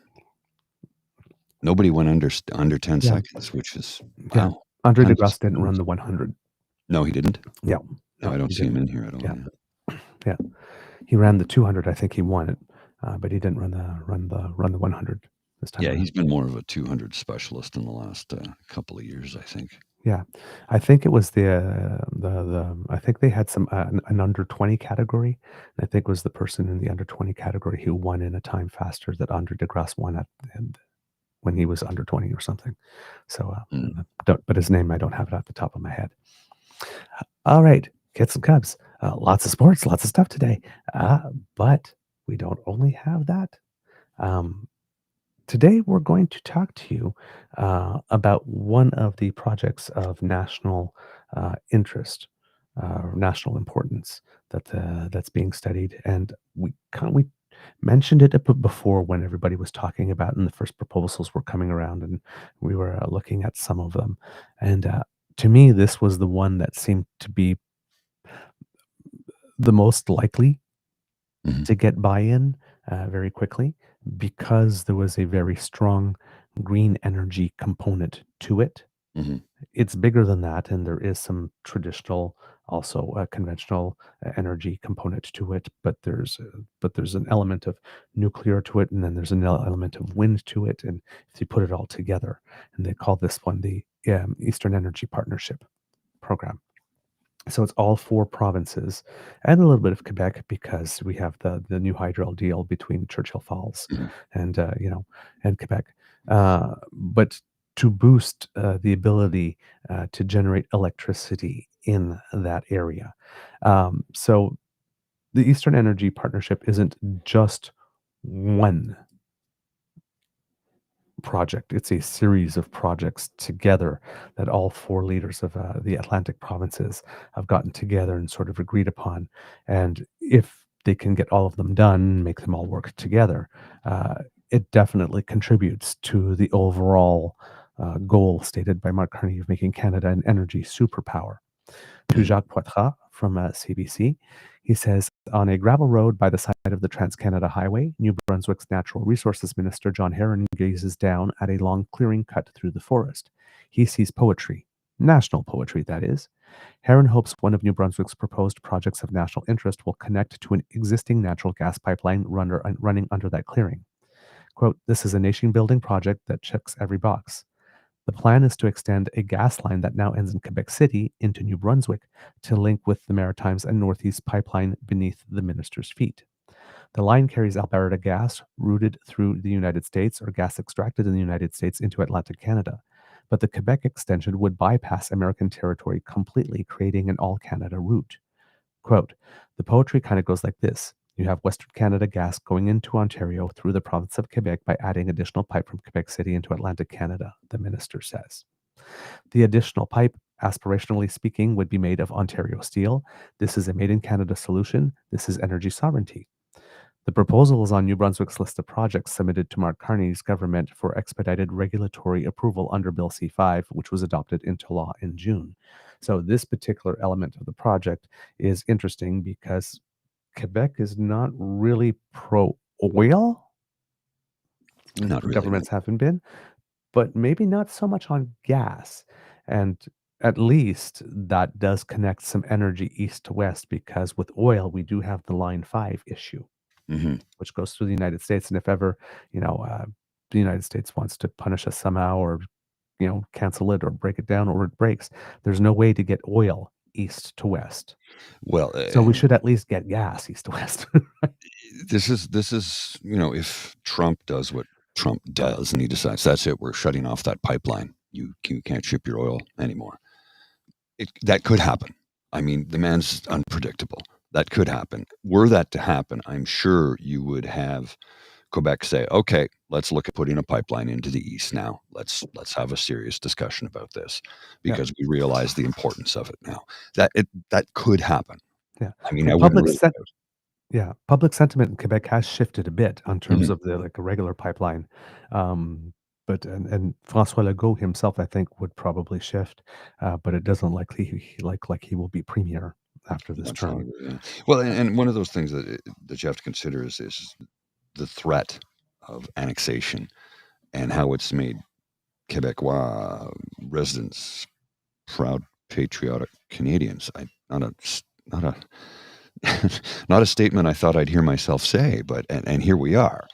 nobody went under 10 Yeah, seconds, which is yeah. wow. Andre Kind of DeGrasse didn't run surprised. the 100. No, he didn't? Yeah, No, no, I don't he see him didn't. in here at all, Yeah, yeah. yeah. He ran the 200. I think he won it, but he didn't run the 100 this time Yeah, around. he's been more of a 200 specialist in the last, couple of years, I think. Yeah, I think it was I think they had some an under 20 category. And I think it was the person in the under 20 category who won in a time faster that Andre DeGrasse won at and when he was under 20 or something. So, Mm. but his name I don't have it at the top of my head. All right, Kits and Cubs. Lots of sports, lots of stuff today. But we don't only have that. Um, Today, we're going to talk to you about one of the projects of national interest, national importance that's being studied, and we mentioned it a bit before when everybody was talking about, and the first proposals were coming around, and we were looking at some of them, and to me, this was the one that seemed to be the most likely Mhm. to get buy-in very quickly because there was a very strong green energy component to it. Mhm. It's bigger than that, and there is some traditional, also conventional energy component to it. But there's an element of nuclear to it, and then there's an element of wind to it. And if you put it all together, and they call this one the Eastern Energy Partnership Program. So it's all 4 provinces and a little bit of Quebec because we have the new hydro deal between Churchill Falls Mhm. and, and Quebec. But to boost the ability to generate electricity in that area. So the Eastern Energy Partnership isn't just one project. It's a series of projects together that all four leaders of the Atlantic provinces have gotten together and sort of agreed upon. And if they can get all of them done, make them all work together, it definitely contributes to the overall goal stated by Mark Carney of making Canada an energy superpower. To Jacques Poitras from CBC, he says, on a gravel road by the side of the Trans-Canada Highway, New Brunswick's Natural Resources Minister John Herron gazes down at a long clearing cut through the forest. He sees poetry, national poetry, that is. Herron hopes one of New Brunswick's proposed projects of national interest will connect to an existing natural gas pipeline running under that clearing. Quote, this is a nation-building project that checks every box. The plan is to extend a gas line that now ends in Quebec City into New Brunswick to link with the Maritimes and Northeast pipeline beneath the minister's feet. The line carries Alberta gas routed through the United States or gas extracted in the United States into Atlantic Canada. But the Quebec extension would bypass American territory completely, creating an all-Canada route. Quote, the poetry kind of goes like this. You have Western Canada gas going into Ontario through the province of Quebec by adding additional pipe from Quebec City into Atlantic Canada, the minister says. The additional pipe, aspirationally speaking, would be made of Ontario steel. This is a made-in-Canada solution. This is energy sovereignty. The proposal is on New Brunswick's list of projects submitted to Mark Carney's government for expedited regulatory approval under Bill C-5, which was adopted into law in June. So this particular element of the project is interesting because Quebec is not really pro-oil. Not really. Governments haven't been, but maybe not so much on gas. And at least that does connect some energy east to west, because with oil, we do have the Line 5 issue, which goes through the United States. And if ever, the United States wants to punish us somehow or, cancel it or break it down or it breaks, there's no way to get oil east to west. Well, So we should at least get gas east to west. this is if Trump does what Trump does and he decides that's it, we're shutting off that pipeline, you can't ship your oil anymore. That could happen. I mean, the man's unpredictable. That could happen. Were that to happen, I'm sure you would have Quebec say, okay, let's look at putting a pipeline into the east now. Let's have a serious discussion about this, because we realize the importance of it now. That could happen. Yeah. I mean, I wouldn't rule it out. Public sentiment in Quebec has shifted a bit in terms of the a regular pipeline. But François Legault himself, I think, would probably shift, but it doesn't like he will be premier after this term. Yeah. Well, and one of those things that you have to consider is the threat of annexation and how it's made Quebecois residents proud, patriotic Canadians. Not a statement I thought I'd hear myself say, but and here we are.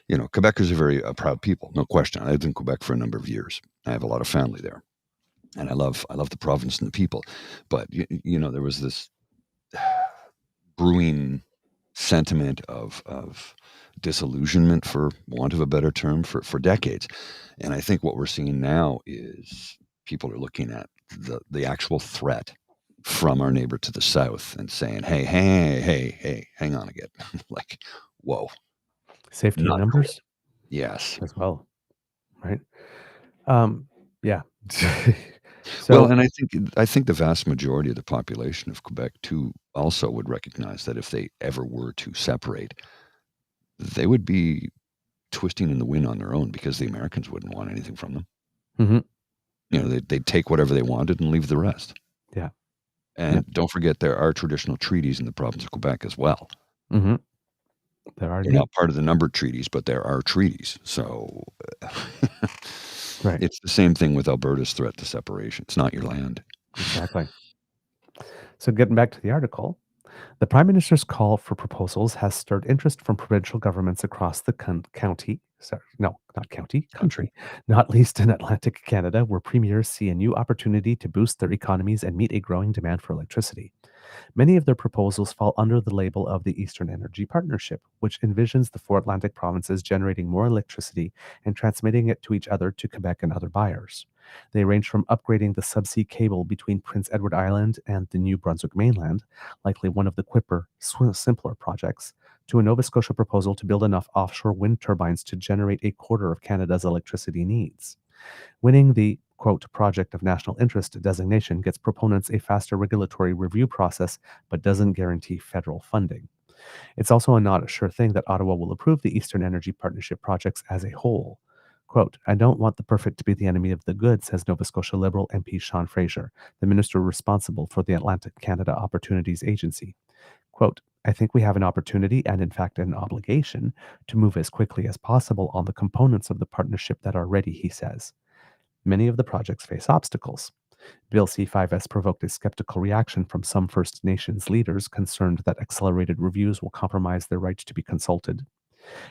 Quebecers are very proud people, no question. I lived in Quebec for a number of years. I have a lot of family there, and I love the province and the people. But there was this brewing sentiment of disillusionment, for want of a better term, for decades. And I think what we're seeing now is people are looking at the actual threat from our neighbor to the south and saying, hey, hang on again. Like, whoa. Safety in numbers? Cool. Yes. As well. Right? Yeah. Well, and I think the vast majority of the population of Quebec too also would recognize that if they ever were to separate, they would be twisting in the wind on their own, because the Americans wouldn't want anything from them. Mm-hmm. They'd take whatever they wanted and leave the rest. Yeah. And don't forget, there are traditional treaties in the province of Quebec as well. Mm-hmm. There are. They're not part of the numbered treaties, but there are treaties. So right. It's the same thing with Alberta's threat to separation. It's not your land. Exactly. So getting back to the article, the Prime Minister's call for proposals has stirred interest from provincial governments across the country, not least in Atlantic Canada, where premiers see a new opportunity to boost their economies and meet a growing demand for electricity. Many of their proposals fall under the label of the Eastern Energy Partnership, which envisions the four Atlantic provinces generating more electricity and transmitting it to each other, to Quebec and other buyers. They range from upgrading the subsea cable between Prince Edward Island and the New Brunswick mainland, likely one of the simpler projects, to a Nova Scotia proposal to build enough offshore wind turbines to generate a quarter of Canada's electricity needs. Winning the quote, project of national interest designation gets proponents a faster regulatory review process, but doesn't guarantee federal funding. It's also not a sure thing that Ottawa will approve the Eastern Energy Partnership projects as a whole. Quote, I don't want the perfect to be the enemy of the good, says Nova Scotia Liberal MP Sean Fraser, the minister responsible for the Atlantic Canada Opportunities Agency. Quote, I think we have an opportunity and, in fact, an obligation to move as quickly as possible on the components of the partnership that are ready, he says. Many of the projects face obstacles. Bill C5S provoked a skeptical reaction from some First Nations leaders concerned that accelerated reviews will compromise their right to be consulted.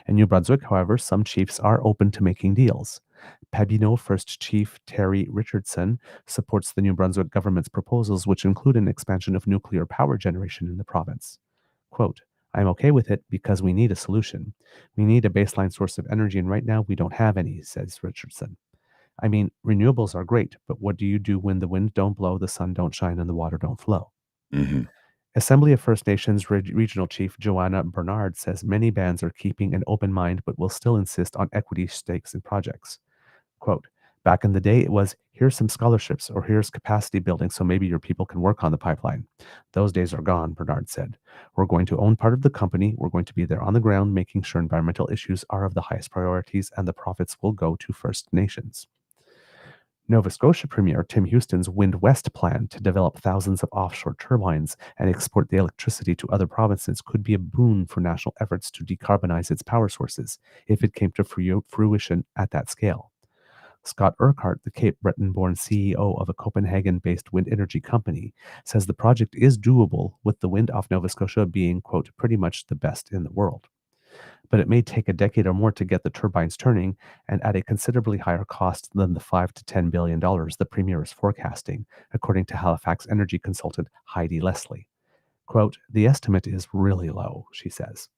In New Brunswick, however, some chiefs are open to making deals. Pabineau First Chief Terry Richardson supports the New Brunswick government's proposals, which include an expansion of nuclear power generation in the province. Quote, I'm okay with it because we need a solution. We need a baseline source of energy, and right now we don't have any, says Richardson. I mean, renewables are great, but what do you do when the wind don't blow, the sun don't shine, and the water don't flow? Mm-hmm. Assembly of First Nations Regional Chief Joanna Bernard says many bands are keeping an open mind but will still insist on equity stakes in projects. Quote, back in the day, it was, here's some scholarships or here's capacity building so maybe your people can work on the pipeline. Those days are gone, Bernard said. We're going to own part of the company. We're going to be there on the ground, making sure environmental issues are of the highest priorities and the profits will go to First Nations. Nova Scotia Premier Tim Houston's Wind West plan to develop thousands of offshore turbines and export the electricity to other provinces could be a boon for national efforts to decarbonize its power sources if it came to fruition at that scale. Scott Urquhart, the Cape Breton-born CEO of a Copenhagen-based wind energy company, says the project is doable with the wind off Nova Scotia being, quote, pretty much the best in the world. But it may take a decade or more to get the turbines turning and at a considerably higher cost than the $5 to $10 billion the Premier is forecasting, according to Halifax energy consultant Heidi Leslie. Quote, the estimate is really low, she says.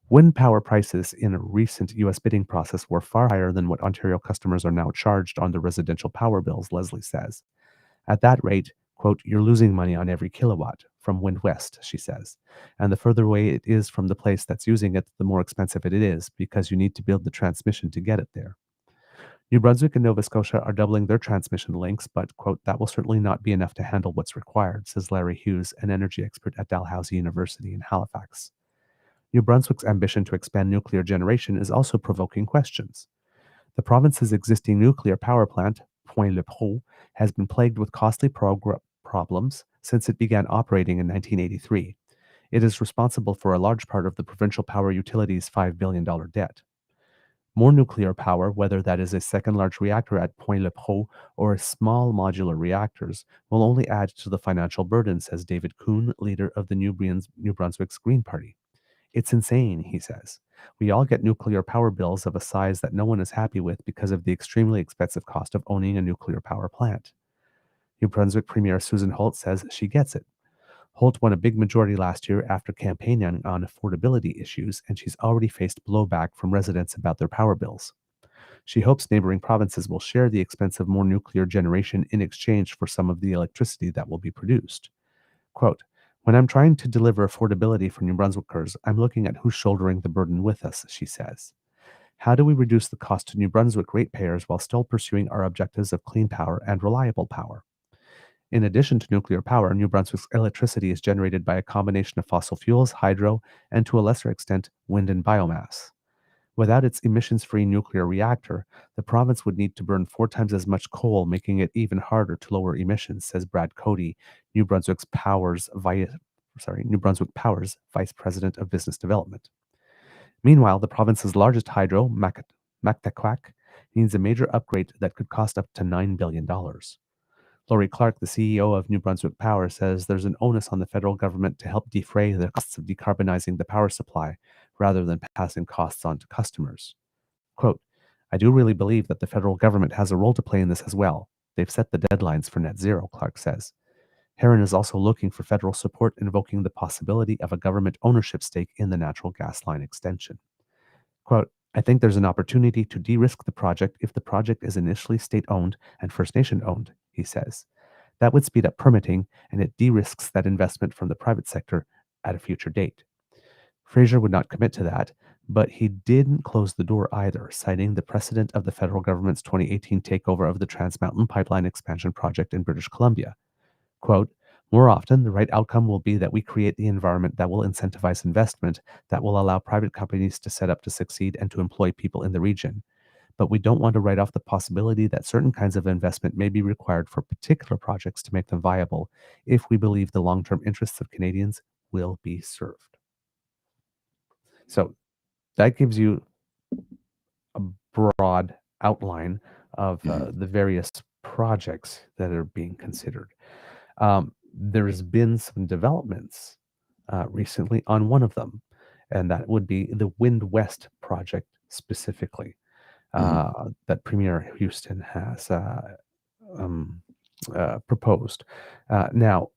Wind power prices in a recent U.S. bidding process were far higher than what Ontario customers are now charged on their residential power bills, Leslie says. At that rate, quote, you're losing money on every kilowatt from Wind West, she says. And the further away it is from the place that's using it, the more expensive it is because you need to build the transmission to get it there. New Brunswick and Nova Scotia are doubling their transmission links, but, quote, that will certainly not be enough to handle what's required, says Larry Hughes, an energy expert at Dalhousie University in Halifax. New Brunswick's ambition to expand nuclear generation is also provoking questions. The province's existing nuclear power plant, Point-le-Preau, has been plagued with costly problems since it began operating in 1983. It is responsible for a large part of the provincial power utility's $5 billion debt. More nuclear power, whether that is a second large reactor at Point-le-Preau or a small modular reactors, will only add to the financial burden, says David Kuhn, leader of the New Brunswick's Green Party. It's insane, he says. We all get nuclear power bills of a size that no one is happy with because of the extremely expensive cost of owning a nuclear power plant. New Brunswick Premier Susan Holt says she gets it. Holt won a big majority last year after campaigning on affordability issues, and she's already faced blowback from residents about their power bills. She hopes neighboring provinces will share the expense of more nuclear generation in exchange for some of the electricity that will be produced. Quote, when I'm trying to deliver affordability for New Brunswickers, I'm looking at who's shouldering the burden with us, she says. How do we reduce the cost to New Brunswick ratepayers while still pursuing our objectives of clean power and reliable power? In addition to nuclear power, New Brunswick's electricity is generated by a combination of fossil fuels, hydro, and to a lesser extent, wind and biomass. Without its emissions-free nuclear reactor, the province would need to burn 4 times as much coal, making it even harder to lower emissions, says Brad Cody, New Brunswick Power's Vice President of Business Development. Meanwhile, the province's largest hydro, Mactaquac, needs a major upgrade that could cost up to $9 billion. Laurie Clark, the CEO of New Brunswick Power, says there's an onus on the federal government to help defray the costs of decarbonizing the power supply rather than passing costs on to customers. Quote, I do really believe that the federal government has a role to play in this as well. They've set the deadlines for net zero, Clark says. Heron is also looking for federal support, invoking the possibility of a government ownership stake in the natural gas line extension. Quote, I think there's an opportunity to de-risk the project if the project is initially state-owned and First Nation-owned, he says. That would speed up permitting, and it de-risks that investment from the private sector at a future date. Fraser would not commit to that, but he didn't close the door either, citing the precedent of the federal government's 2018 takeover of the Trans Mountain Pipeline expansion project in British Columbia. Quote, more often, the right outcome will be that we create the environment that will incentivize investment, that will allow private companies to set up to succeed and to employ people in the region. But we don't want to write off the possibility that certain kinds of investment may be required for particular projects to make them viable if we believe the long-term interests of Canadians will be served. So that gives you a broad outline of the various projects that are being considered. There's been some developments recently on one of them, and that would be the Wind West project specifically, that Premier Houston has proposed. Now,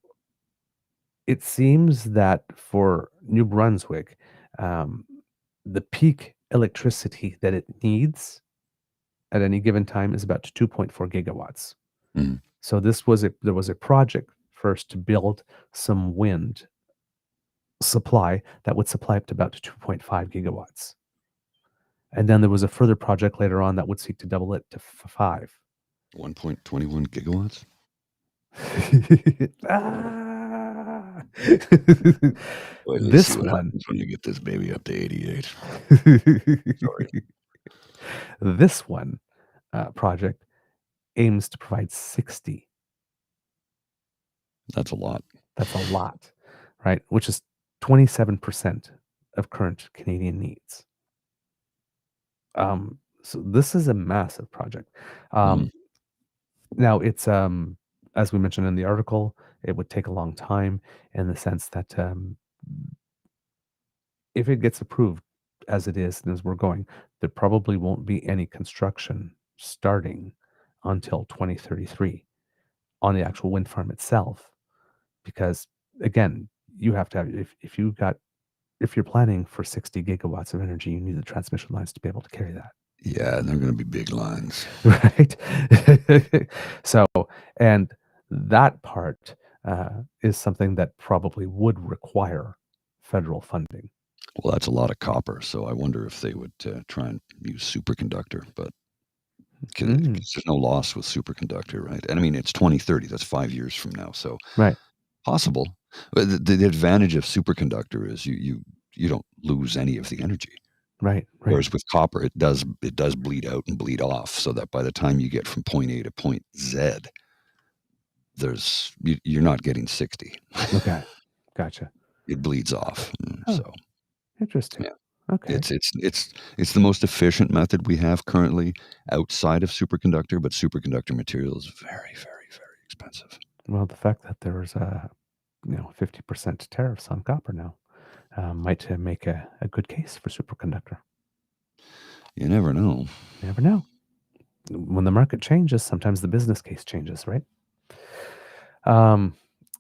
it seems that for New Brunswick, the peak electricity that it needs at any given time is about 2.4 gigawatts. So there was a project first to build some wind supply that would supply up to about 2.5 gigawatts. And then there was a further project later on that would seek to double it to 5. 1.21 gigawatts? Wait, let's This see what one. happens when you get this baby up to 88. Sorry. This one project aims to provide 60. That's a lot. That's a lot, right? Which is 27% of current Canadian needs. So this is a massive project. Now it's as we mentioned in the article, it would take a long time in the sense that if it gets approved as it is and as we're going, there probably won't be any construction starting until 2033 on the actual wind farm itself. Because again, you have to have if you're planning for 60 gigawatts of energy, you need the transmission lines to be able to carry that. Yeah, and they're going to be big lines. Right. So, and that part is something that probably would require federal funding. Well, that's a lot of copper, so I wonder if they would try and use superconductor, but there's no loss with superconductor, right? And I mean, it's 2030, that's 5 years from now, so right. Possible. But the advantage of superconductor is you don't lose any of the energy. Right. Whereas with copper, it does bleed out and bleed off, so that by the time you get from point A to point Z, you're not getting 60. Okay, gotcha. It bleeds off. So interesting. Yeah. Okay. It's the most efficient method we have currently outside of superconductor, but superconductor material is very, very, very expensive. Well, the fact that there's 50% tariffs on copper now might make a good case for superconductor. You never know. You never know. When the market changes, sometimes the business case changes, right?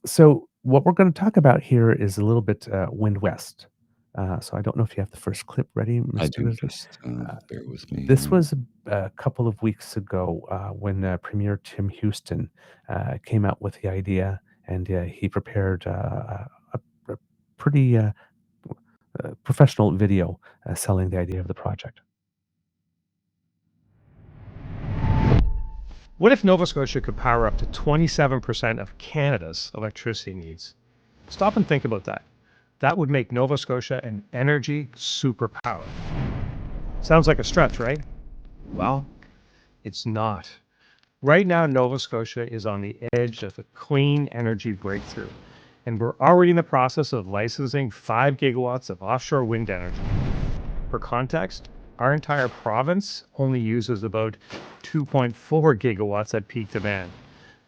So what we're going to talk about here is a little bit Wind West. So I don't know if you have the first clip ready, Mr. I do. Grizzly. Just bear with me. This was a couple of weeks ago when Premier Tim Houston came out with the idea, and he prepared a pretty professional video selling the idea of the project. What if Nova Scotia could power up to 27% of Canada's electricity needs? Stop and think about that. That would make Nova Scotia an energy superpower. Sounds like a stretch, right? Well, it's not. Right now, Nova Scotia is on the edge of a clean energy breakthrough, and we're already in the process of licensing 5 gigawatts of offshore wind energy. For context, our entire province only uses about 2.4 gigawatts at peak demand.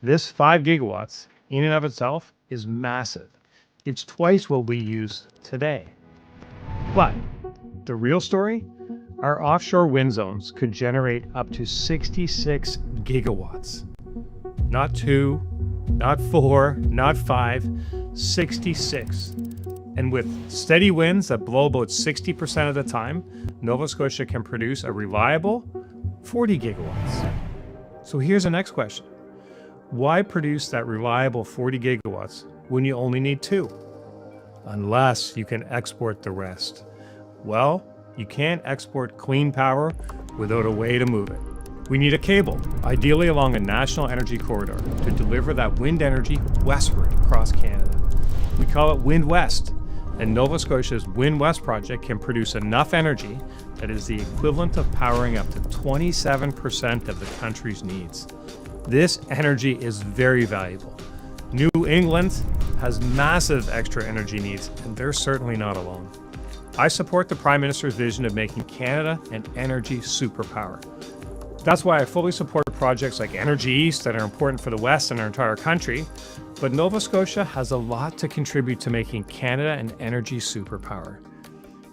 This 5 gigawatts, in and of itself, is massive. It's twice what we use today. But the real story? Our offshore wind zones could generate up to 66 gigawatts. Not 2, not 4, not 5, 66. And with steady winds that blow about 60% of the time, Nova Scotia can produce a reliable 40 gigawatts. So here's the next question. Why produce that reliable 40 gigawatts when you only need 2? Unless you can export the rest. Well, you can't export clean power without a way to move it. We need a cable, ideally along a national energy corridor, to deliver that wind energy westward across Canada. We call it Wind West, and Nova Scotia's Wind West project can produce enough energy that is the equivalent of powering up to 27% of the country's needs. This energy is very valuable. New England has massive extra energy needs, and they're certainly not alone. I support the Prime Minister's vision of making Canada an energy superpower. That's why I fully support projects like Energy East that are important for the West and our entire country. But Nova Scotia has a lot to contribute to making Canada an energy superpower.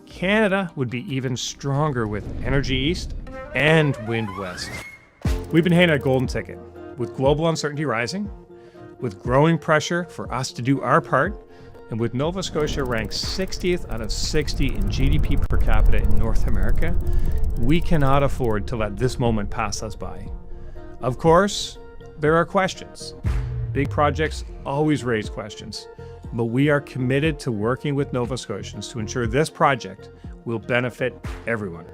Canada would be even stronger with Energy East and Wind West. We've been handed a golden ticket. With global uncertainty rising, with growing pressure for us to do our part, and with Nova Scotia ranked 60th out of 60 in GDP per capita in North America, we cannot afford to let this moment pass us by. Of course, there are questions. Big projects always raise questions, but we are committed to working with Nova Scotians to ensure this project will benefit everyone.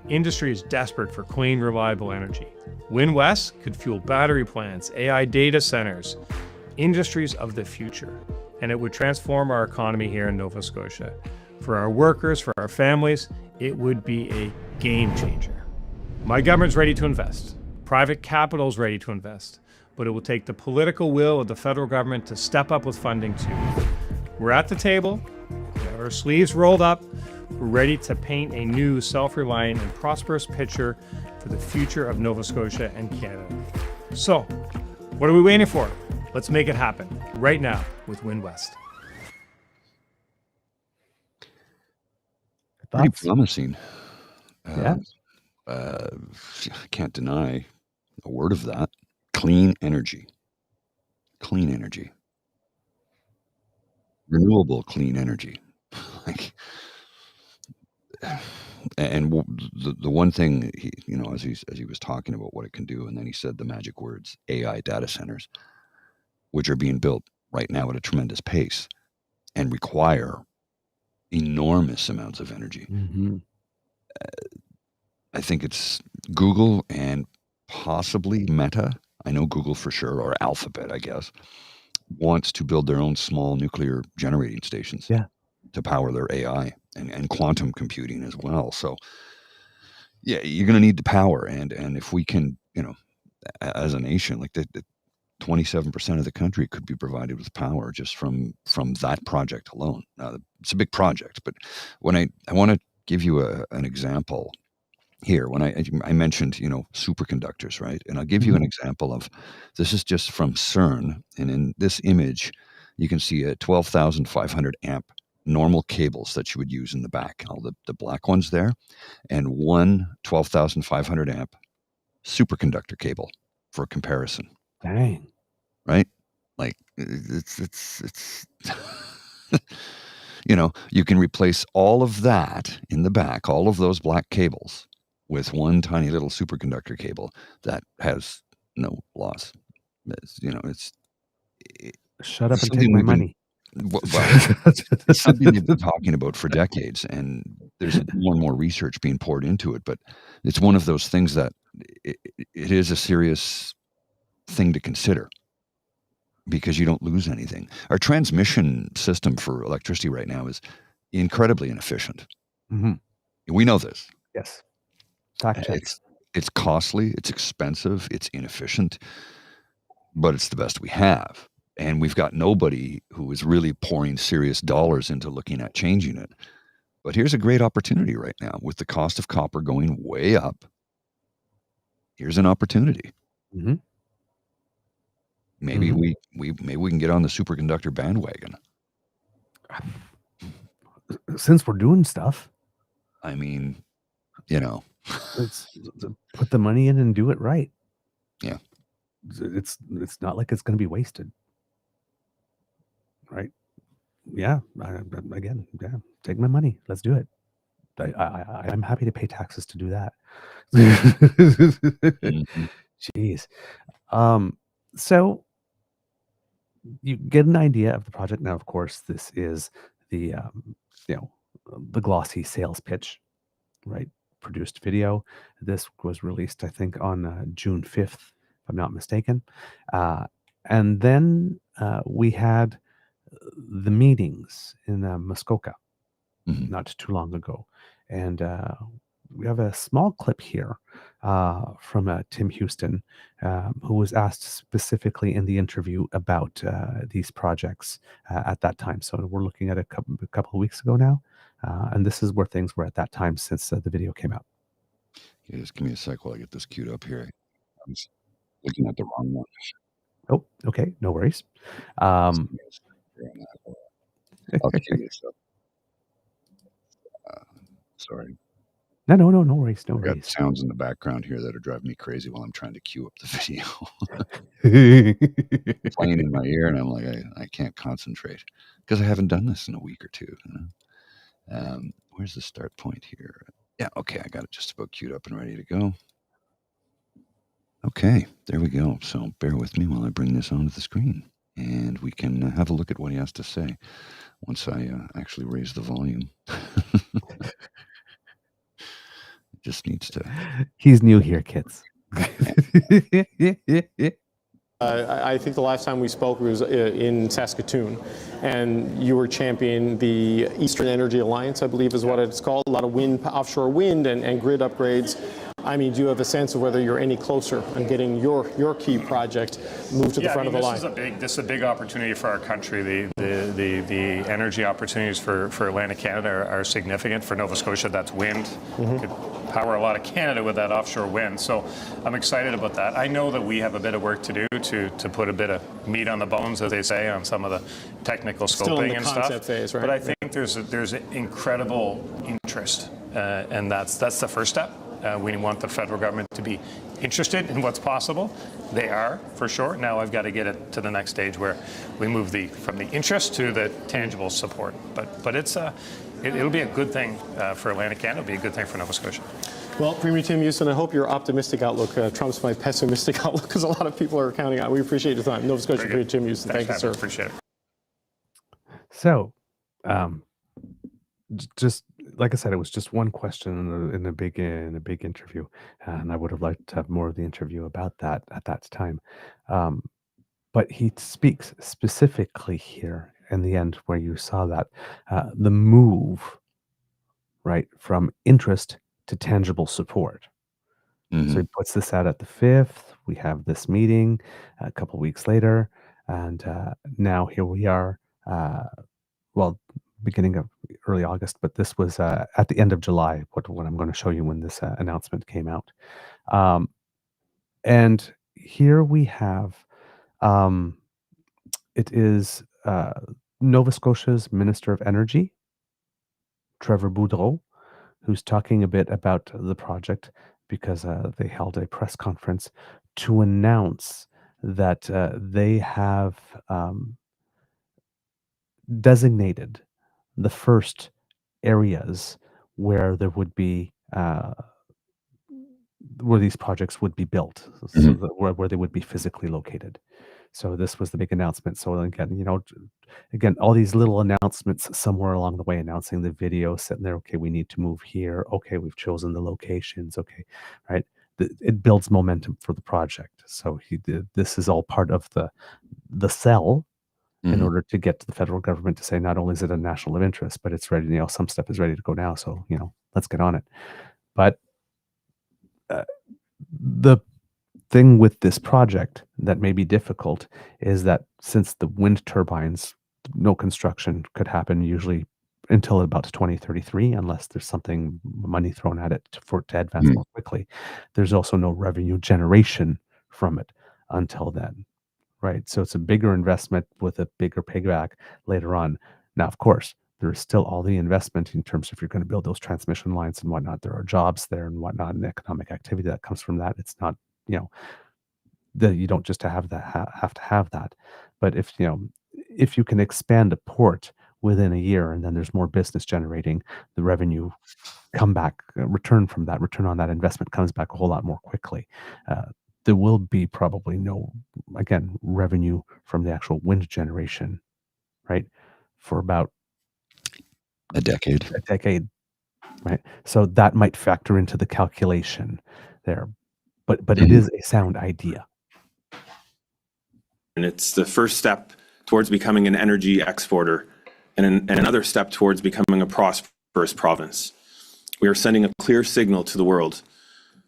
Industry is desperate for clean, reliable energy. Wind West could fuel battery plants, AI data centers, industries of the future, and it would transform our economy here in Nova Scotia. For our workers, for our families, it would be a game changer. My government's ready to invest. Private capital is ready to invest, but it will take the political will of the federal government to step up with funding too. We're at the table, we have our sleeves rolled up, we're ready to paint a new, self-reliant and prosperous picture for the future of Nova Scotia and Canada. So, what are we waiting for? Let's make it happen right now with Wind West. Pretty Thoughts? promising. Yeah. I can't deny a word of that. Clean energy. Clean energy. Renewable clean energy. Like, and the one thing he, as he was talking about what it can do, and then he said the magic words, AI data centers, which are being built right now at a tremendous pace and require enormous amounts of energy. Mm-hmm. I think it's Google and possibly Meta. I know Google for sure, or Alphabet, I guess, wants to build their own small nuclear generating stations to power their AI and quantum computing as well. So, yeah, you're going to need the power. And if we can, as a nation, like the 27% of the country could be provided with power just from that project alone. Now, it's a big project, but when I want to give you an example here, when I mentioned, superconductors, right? And I'll give you an example of, this is just from CERN. And in this image, you can see a 12,500 amp normal cables that you would use in the back, all the black ones there, and one 12,500 amp superconductor cable for comparison. Dang. Right? Like it's you can replace all of that in the back, all of those black cables, with one tiny little superconductor cable that has no loss. Shut up and take my money. It's something they've been talking about for decades, and there's more and more research being poured into it. But it's one of those things that it is a serious thing to consider, because you don't lose anything. Our transmission system for electricity right now is incredibly inefficient. Mm-hmm. We know this. Yes. Fact check. It's costly, it's expensive, it's inefficient, but it's the best we have. And we've got nobody who is really pouring serious dollars into looking at changing it. But here's a great opportunity right now with the cost of copper going way up. Here's an opportunity. Mm-hmm. Maybe we can get on the superconductor bandwagon. Since we're doing stuff, I mean, let's put the money in and do it right. Yeah. It's not like it's going to be wasted. Right? yeah, again, yeah, take my money. Let's do it. I'm happy to pay taxes to do that. Mhm. Jeez. So you get an idea of the project. Now, of course, this is the you know the glossy sales pitch, right? Produced video. This was released, I think, on June 5th, if I'm not mistaken. And then we had the meetings in Muskoka Mhm. not too long ago. And we have a small clip here from Tim Houston, who was asked specifically in the interview about these projects at that time. So we're looking at a couple of weeks ago now. And this is where things were at that time since the video came out. Okay, just give me a sec while I get this queued up here. I was looking at the wrong one. Oh, okay. No worries. Just give me a sec here on that. I'll queue this up. Sorry. No worries. No I got worries. sounds in the background here that are driving me crazy while I'm trying to queue up the video. Playing in my ear, and I'm like, I can't concentrate because I haven't done this in a week or two. You know? Where's the start point here? Yeah, okay, I got it just about queued up and ready to go. Okay, there we go. So bear with me while I bring this onto the screen, and we can have a look at what he has to say once I actually raise the volume. It just needs to. He's new here, kids. I think the last time we spoke was in Saskatoon, and you were championing the Eastern Energy Alliance, I believe is what it's called. A lot of offshore wind and grid upgrades. I mean, do you have a sense of whether you're any closer on getting your key project moved to the front of the line? This is a big opportunity for our country. The energy opportunities for Atlantic Canada are significant. For Nova Scotia, that's wind. Could power a lot of Canada with that offshore wind. So I'm excited about that. I know that we have a bit of work to do to put a bit of meat on the bones, as they say, on some of the technical scoping and stuff. Concept phase, right? But I think there's incredible interest, and that's the first step. We want the federal government to be interested in what's possible. They are, for sure. Now I've got to get it to the next stage where we move from the interest to the tangible support. But it'll be a good thing for Atlantic Canada. It'll be a good thing for Nova Scotia. Well, Premier Tim Houston, I hope your optimistic outlook trumps my pessimistic outlook, because a lot of people are counting on. We appreciate your time. Nova Scotia Premier Tim Houston, thank you, sir. Appreciate it. So, just like I said, it was just one question in a big interview, and I would have liked to have more of the interview about that at that time. But he speaks specifically here in the end where you saw that the move, right, from interest to tangible support. Mhm. So he puts this out at the 5th. We have this meeting a couple weeks later, and now here we are. Well, beginning of early August, but this was at the end of July. What I'm going to show you when this announcement came out, and here we have it is Nova Scotia's Minister of Energy, Trevor Boudreau, who's talking a bit about the project because they held a press conference to announce that they have designated the first areas where there would be where these projects would be built, so Mhm. that where they would be physically located. So this was the big announcement. So again, all these little announcements somewhere along the way, announcing the video, sitting there. Okay, we need to move here. Okay, we've chosen the locations. Okay, right. It builds momentum for the project. So this is all part of the sell in Mhm. order to get to the federal government to say not only is it a national of interest, but it's ready. Some stuff is ready to go now. So let's get on it. But the thing with this project that may be difficult is that since the wind turbines, no construction could happen usually until about 2033, unless there's something money thrown at it to advance Mhm. more quickly. There's also no revenue generation from it until then, right? So it's a bigger investment with a bigger payback later on. Now, of course, there is still all the investment in terms of if you're going to build those transmission lines and whatnot. There are jobs there and whatnot, and economic activity that comes from that. It's not, that you don't just have to have that. But if you can expand a port within a year, and then there's more business generating, the revenue come back, return on that investment comes back a whole lot more quickly. There will be probably no, again, revenue from the actual wind generation, right, for about A decade. right? So that might factor into the calculation there, but it is a sound idea. And it's the first step towards becoming an energy exporter and another step towards becoming a prosperous province. We are sending a clear signal to the world.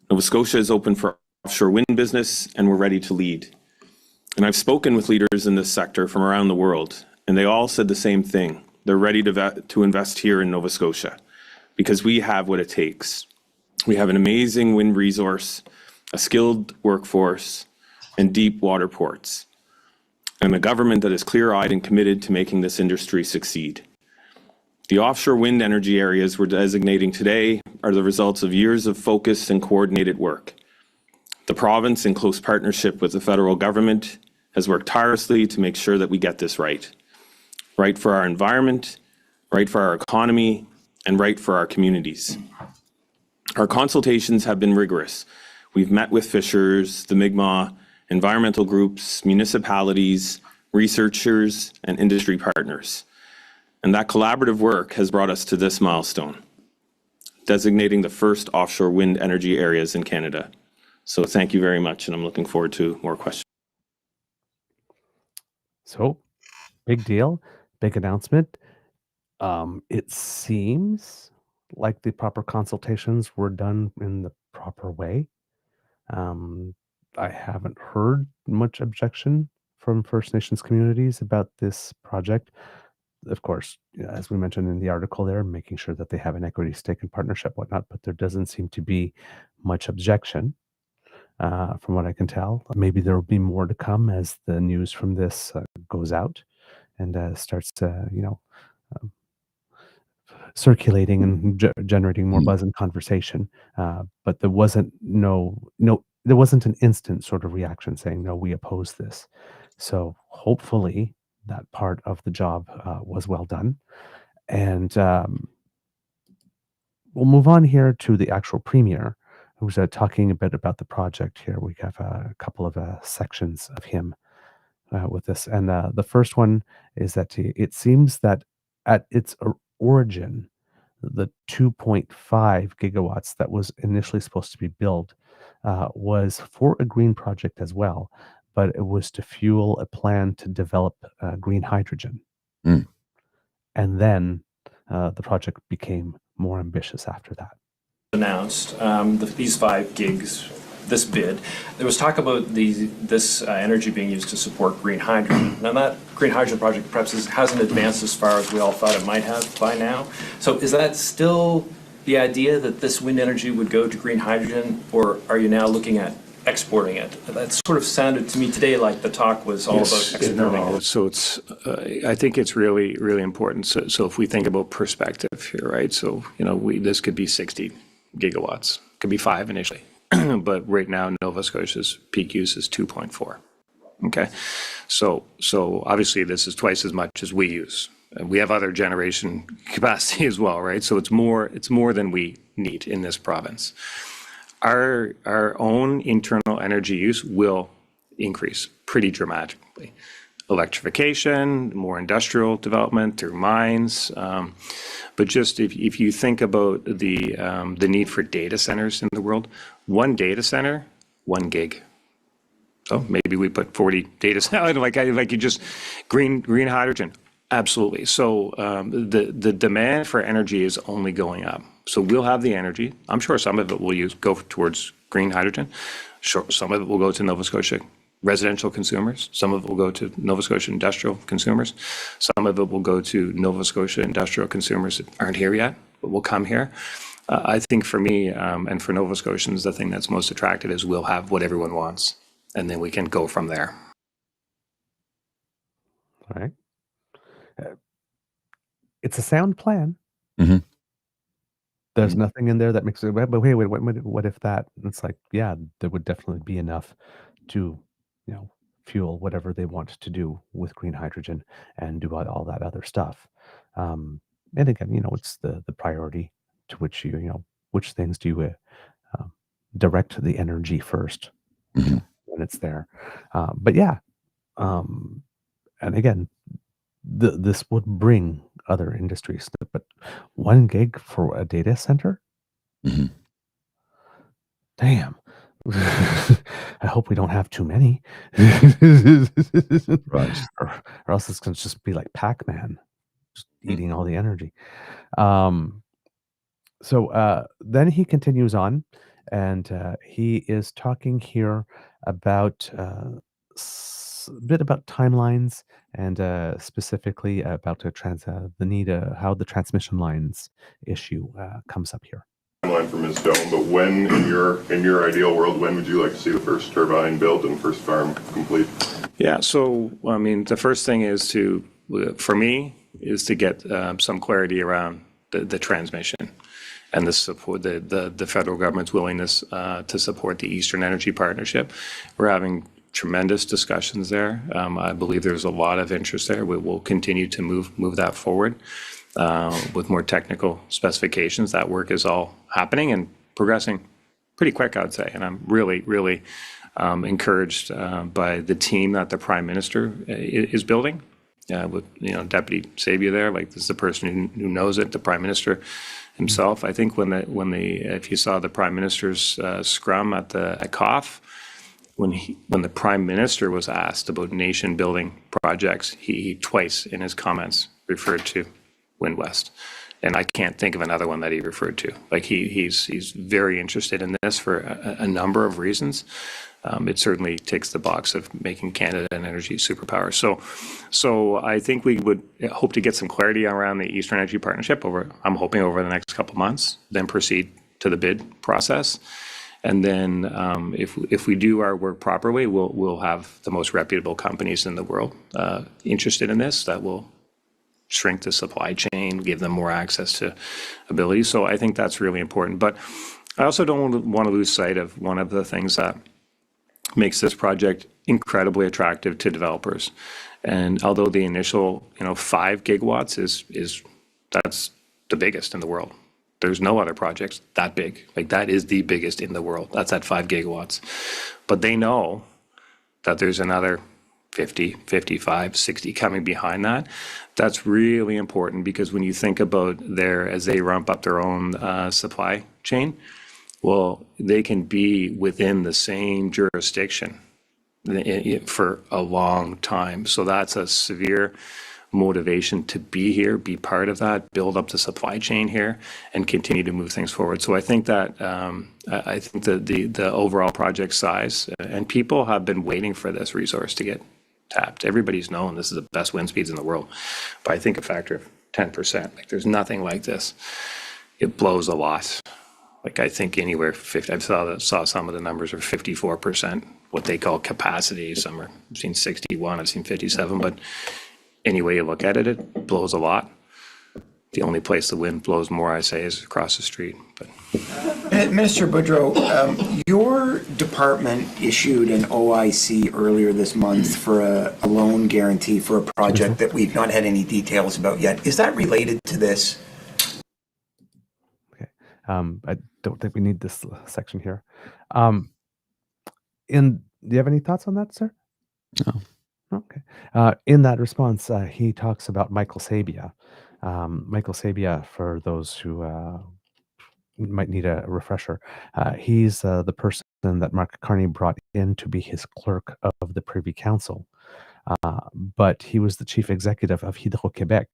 Nova Scotia is open for offshore wind business, and we're ready to lead. And I've spoken with leaders in this sector from around the world, and they all said the same thing. They're ready to invest here in Nova Scotia because we have what it takes. We have an amazing wind resource, a skilled workforce, and deep water ports, and a government that is clear-eyed and committed to making this industry succeed. The offshore wind energy areas we're designating today are the results of years of focused and coordinated work. The province, in close partnership with the federal government, has worked tirelessly to make sure that we get this right. Right for our environment, right for our economy, and right for our communities. Our consultations have been rigorous. We've met with fishers, the Mi'kmaq, environmental groups, municipalities, researchers, and industry partners. And that collaborative work has brought us to this milestone, designating the first offshore wind energy areas in Canada. So thank you very much, and I'm looking forward to more questions. So, big deal, big announcement. It seems like the proper consultations were done in the proper way. I haven't heard much objection from First Nations communities about this project. Of course, as we mentioned in the article there, making sure that they have an equity stake and partnership, whatnot, but there doesn't seem to be much objection from what I can tell. Maybe there will be more to come as the news from this goes out and starts to, circulating and generating more buzz and conversation. But there wasn't there wasn't an instant sort of reaction saying, no, we oppose this. So hopefully that part of the job was well done. And we'll move on here to the actual premier, who's talking a bit about the project here. We have a couple of sections of him with this. And the first one is that it seems that at its origin, the 2.5 gigawatts that was initially supposed to be built was for a green project as well, but it was to fuel a plan to develop green hydrogen. Mm. And then the project became more ambitious after that. Announced these 5 gigs, this bid. There was talk about this energy being used to support green hydrogen. Now that green hydrogen project perhaps hasn't advanced as far as we all thought it might have by now. So is that still the idea that this wind energy would go to green hydrogen, or are you now looking at exporting it? That sort of sounded to me today like the talk was all about exporting it. So it's, I think it's really, really important. So if we think about perspective here, right? So, this could be 60 gigawatts, could be 5 initially. But right now, Nova Scotia's peak use is 2.4. Okay, so obviously this is twice as much as we use. We have other generation capacity as well, right? So it's more than we need in this province. Our own internal energy use will increase pretty dramatically. Electrification, more industrial development through mines. But just if you think about the need for data centers in the world, one data center, 1 gig. So maybe we put 40 data centers, like you just green hydrogen. Absolutely. So the demand for energy is only going up. So we'll have the energy. I'm sure some of it will go towards green hydrogen. Sure, some of it will go to Nova Scotia residential consumers. Some of it will go to Nova Scotia industrial consumers. Some of it will go to Nova Scotia industrial consumers that aren't here yet, but will come here. I think for me and for Nova Scotians, the thing that's most attractive is we'll have what everyone wants, and then we can go from there. All right. It's a sound plan. Mm-hmm. There's nothing in there that makes it, but wait, what if that? And it's like, yeah, there would definitely be enough to, fuel whatever they want to do with green hydrogen and do all that other stuff. And again, it's the priority to which which things do you direct the energy first when it's there. But yeah, and again, this would bring other industries, but 1 gig for a data center? Damn. I hope we don't have too many. Right. Or else it's going to just be like Pac-Man, just eating all the energy. So then he continues on, and he is talking here about a bit about timelines and specifically about the need, how the transmission lines issue comes up here. Timeline for Ms. Stone, but when, in your ideal world, when would you like to see the first turbine built and first farm complete? Yeah, so I mean, the first thing is for me, is to get some clarity around the transmission and the support, the federal government's willingness to support the Eastern Energy Partnership. We're having tremendous discussions there. I believe there's a lot of interest there. We will continue to move that forward with more technical specifications. That work is all happening and progressing pretty quick, I'd say. And I'm really, really encouraged by the team that the Prime Minister is building. With Deputy Sabia there, like this is the person who knows it, the Prime Minister himself. I think if you saw the Prime Minister's scrum at COF, when the Prime Minister was asked about nation building projects, he twice in his comments referred to Wind West. And I can't think of another one that he referred to. Like he's very interested in this for a number of reasons. It certainly ticks the box of making Canada an energy superpower. So I think we would hope to get some clarity around the Eastern Energy Partnership I'm hoping over the next couple months, then proceed to the bid process. And then if we do our work properly, we'll have the most reputable companies in the world interested in this that will shrink the supply chain, give them more access to ability. So I think that's really important. But I also don't want to lose sight of one of the things that makes this project incredibly attractive to developers. And although the initial 5 gigawatts that's the biggest in the world. There's no other projects that big. Like that is the biggest in the world. That's at 5 gigawatts. But they know that there's another 50, 55, 60 coming behind that. That's really important because when you think about as they ramp up their own supply chain, well, they can be within the same jurisdiction for a long time. So that's a severe motivation to be here, be part of that, build up the supply chain here, and continue to move things forward. So I think that the overall project size and people have been waiting for this resource to get tapped. Everybody's known this is the best wind speeds in the world, but I think a factor of 10%. Like there's nothing like this. It blows a lot. Like I think anywhere 50. I saw some of the numbers are 54%, what they call capacity. Some are I've seen 61, I've seen 57, but any way you look at it, it blows a lot. The only place the wind blows more, I say, is across the street. But Minister Boudreau, your department issued an OIC earlier this month for a loan guarantee for a project that we've not had any details about yet. Is that related to this? Okay. I don't think we need this section here. Do you have any thoughts on that, sir? No. Okay. In that response, he talks about Michael Sabia. Michael Sabia, for those who might need a refresher, he's the person that Mark Carney brought in to be his clerk of the Privy Council. But he was the chief executive of Hydro-Québec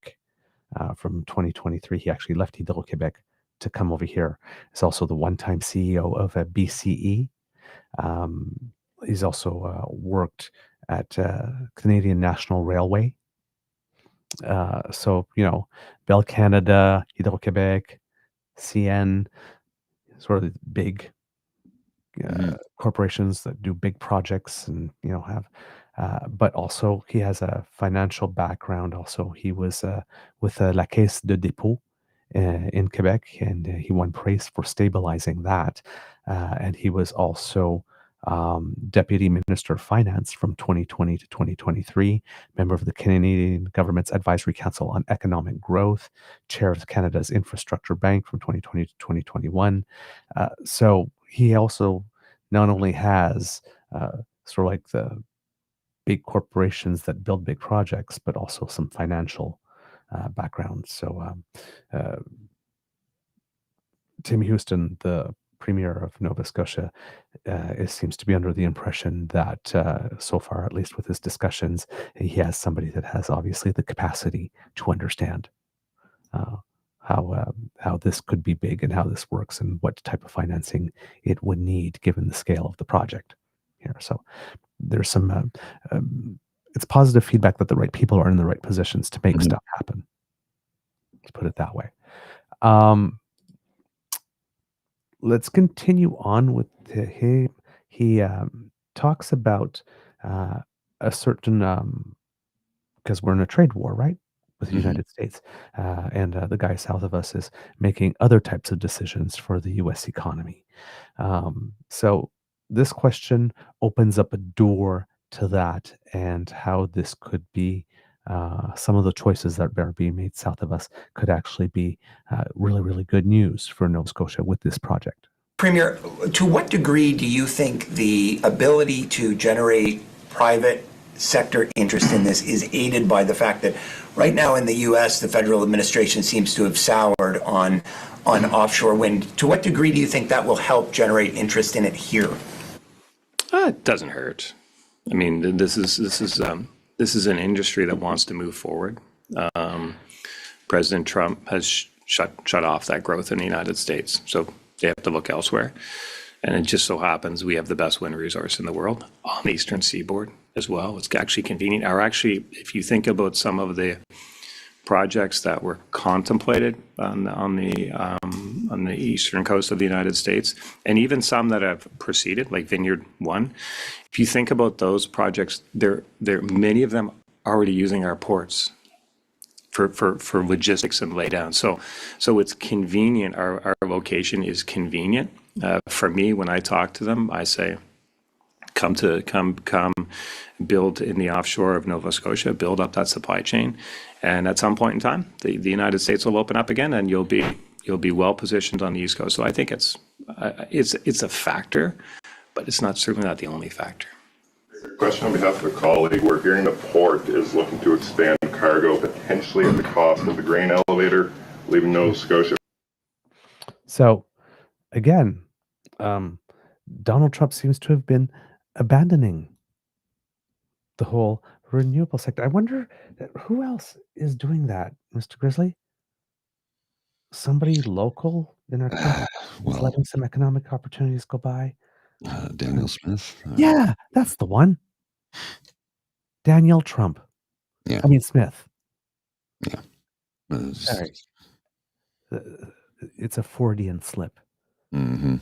from 2023. He actually left Hydro-Québec to come over here. He's also the one-time CEO of BCE. He's also worked at Canadian National Railway. So, Bell Canada, Hydro-Québec, CN, sort of big corporations that do big projects and, have, but also he has a financial background. Also, he was with La Caisse de Dépôt in Quebec, and he won praise for stabilizing that. And he was also Deputy Minister of Finance from 2020 to 2023, member of the Canadian Government's Advisory Council on Economic Growth, chair of Canada's Infrastructure Bank from 2020 to 2021. So he also not only has sort of like the big corporations that build big projects, but also some financial background. So Tim Houston, the Premier of Nova Scotia, seems to be under the impression that so far, at least with his discussions, he has somebody that has obviously the capacity to understand how this could be big and how this works and what type of financing it would need given the scale of the project here. So there's some it's positive feedback that the right people are in the right positions to make stuff happen. Let's put it that way. Let's continue on with him. He talks about a certain, because we're in a trade war, right, with the United States, and the guy south of us is making other types of decisions for the U.S. economy. So this question opens up a door to that and how this could be some of the choices that are being made south of us could actually be really, really good news for Nova Scotia with this project. Premier, to what degree do you think the ability to generate private sector interest in this is aided by the fact that right now in the U.S., the federal administration seems to have soured on offshore wind? To what degree do you think that will help generate interest in it here? It doesn't hurt. I mean, this is an industry that wants to move forward. President Trump has shut off that growth in the United States, so they have to look elsewhere. And it just so happens we have the best wind resource in the world on the eastern seaboard as well. It's actually convenient. Or actually, if you think about some of the projects that were contemplated on the eastern coast of the United States, and even some that have proceeded, like Vineyard 1, if you think about those projects, they're many of them already using our ports for logistics and laydown. So it's convenient. Our location is convenient. For me, when I talk to them, I say, come build in the offshore of Nova Scotia, build up that supply chain, and at some point in time, the United States will open up again, and you'll be well positioned on the East Coast. So I think it's a factor, but it's certainly not the only factor. Question on behalf of a colleague. We're hearing the port is looking to expand cargo potentially at the cost of the grain elevator leaving Nova Scotia. So, again, Donald Trump seems to have been abandoning the whole renewable sector. I wonder who else is doing that, Mr. Grizzly? Somebody local in our country is letting some economic opportunities go by. Daniel Smith. Yeah, that's the one. Daniel Trump. Yeah. I mean Smith. Yeah. Sorry. It's a Freudian slip. Mm-hmm.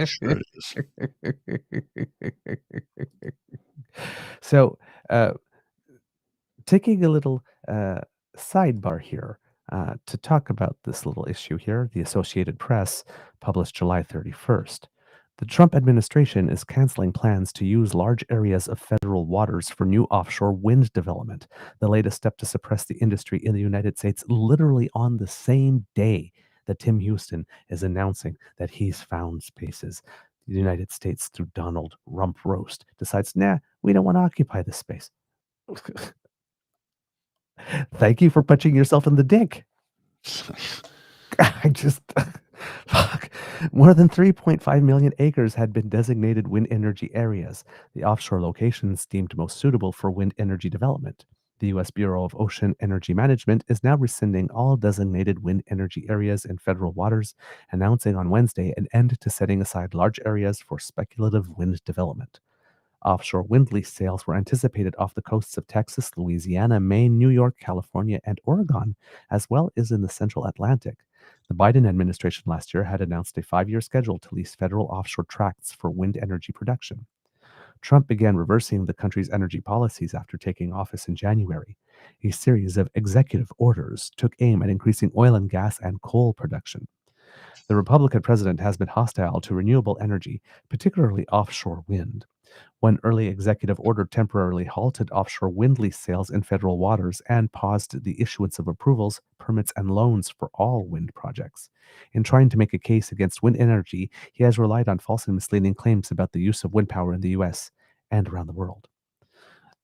Sure it is. So, taking a little sidebar here to talk about this little issue here, the Associated Press published July 31st. The Trump administration is canceling plans to use large areas of federal waters for new offshore wind development, the latest step to suppress the industry in the United States, literally on the same day that Tim Houston is announcing that he's found spaces. The United States, through Donald Rump Roast, decides, nah, we don't want to occupy this space. Thank you for punching yourself in the dick. I just... Fuck. More than 3.5 million acres had been designated wind energy areas, the offshore locations deemed most suitable for wind energy development. The U.S. Bureau of Ocean Energy Management is now rescinding all designated wind energy areas in federal waters, announcing on Wednesday an end to setting aside large areas for speculative wind development. Offshore wind lease sales were anticipated off the coasts of Texas, Louisiana, Maine, New York, California, and Oregon, as well as in the central Atlantic. The Biden administration last year had announced a 5-year schedule to lease federal offshore tracts for wind energy production. Trump began reversing the country's energy policies after taking office in January. A series of executive orders took aim at increasing oil and gas and coal production. The Republican president has been hostile to renewable energy, particularly offshore wind. One early executive order temporarily halted offshore wind lease sales in federal waters and paused the issuance of approvals, permits, and loans for all wind projects. In trying to make a case against wind energy, he has relied on false and misleading claims about the use of wind power in the U.S. and around the world.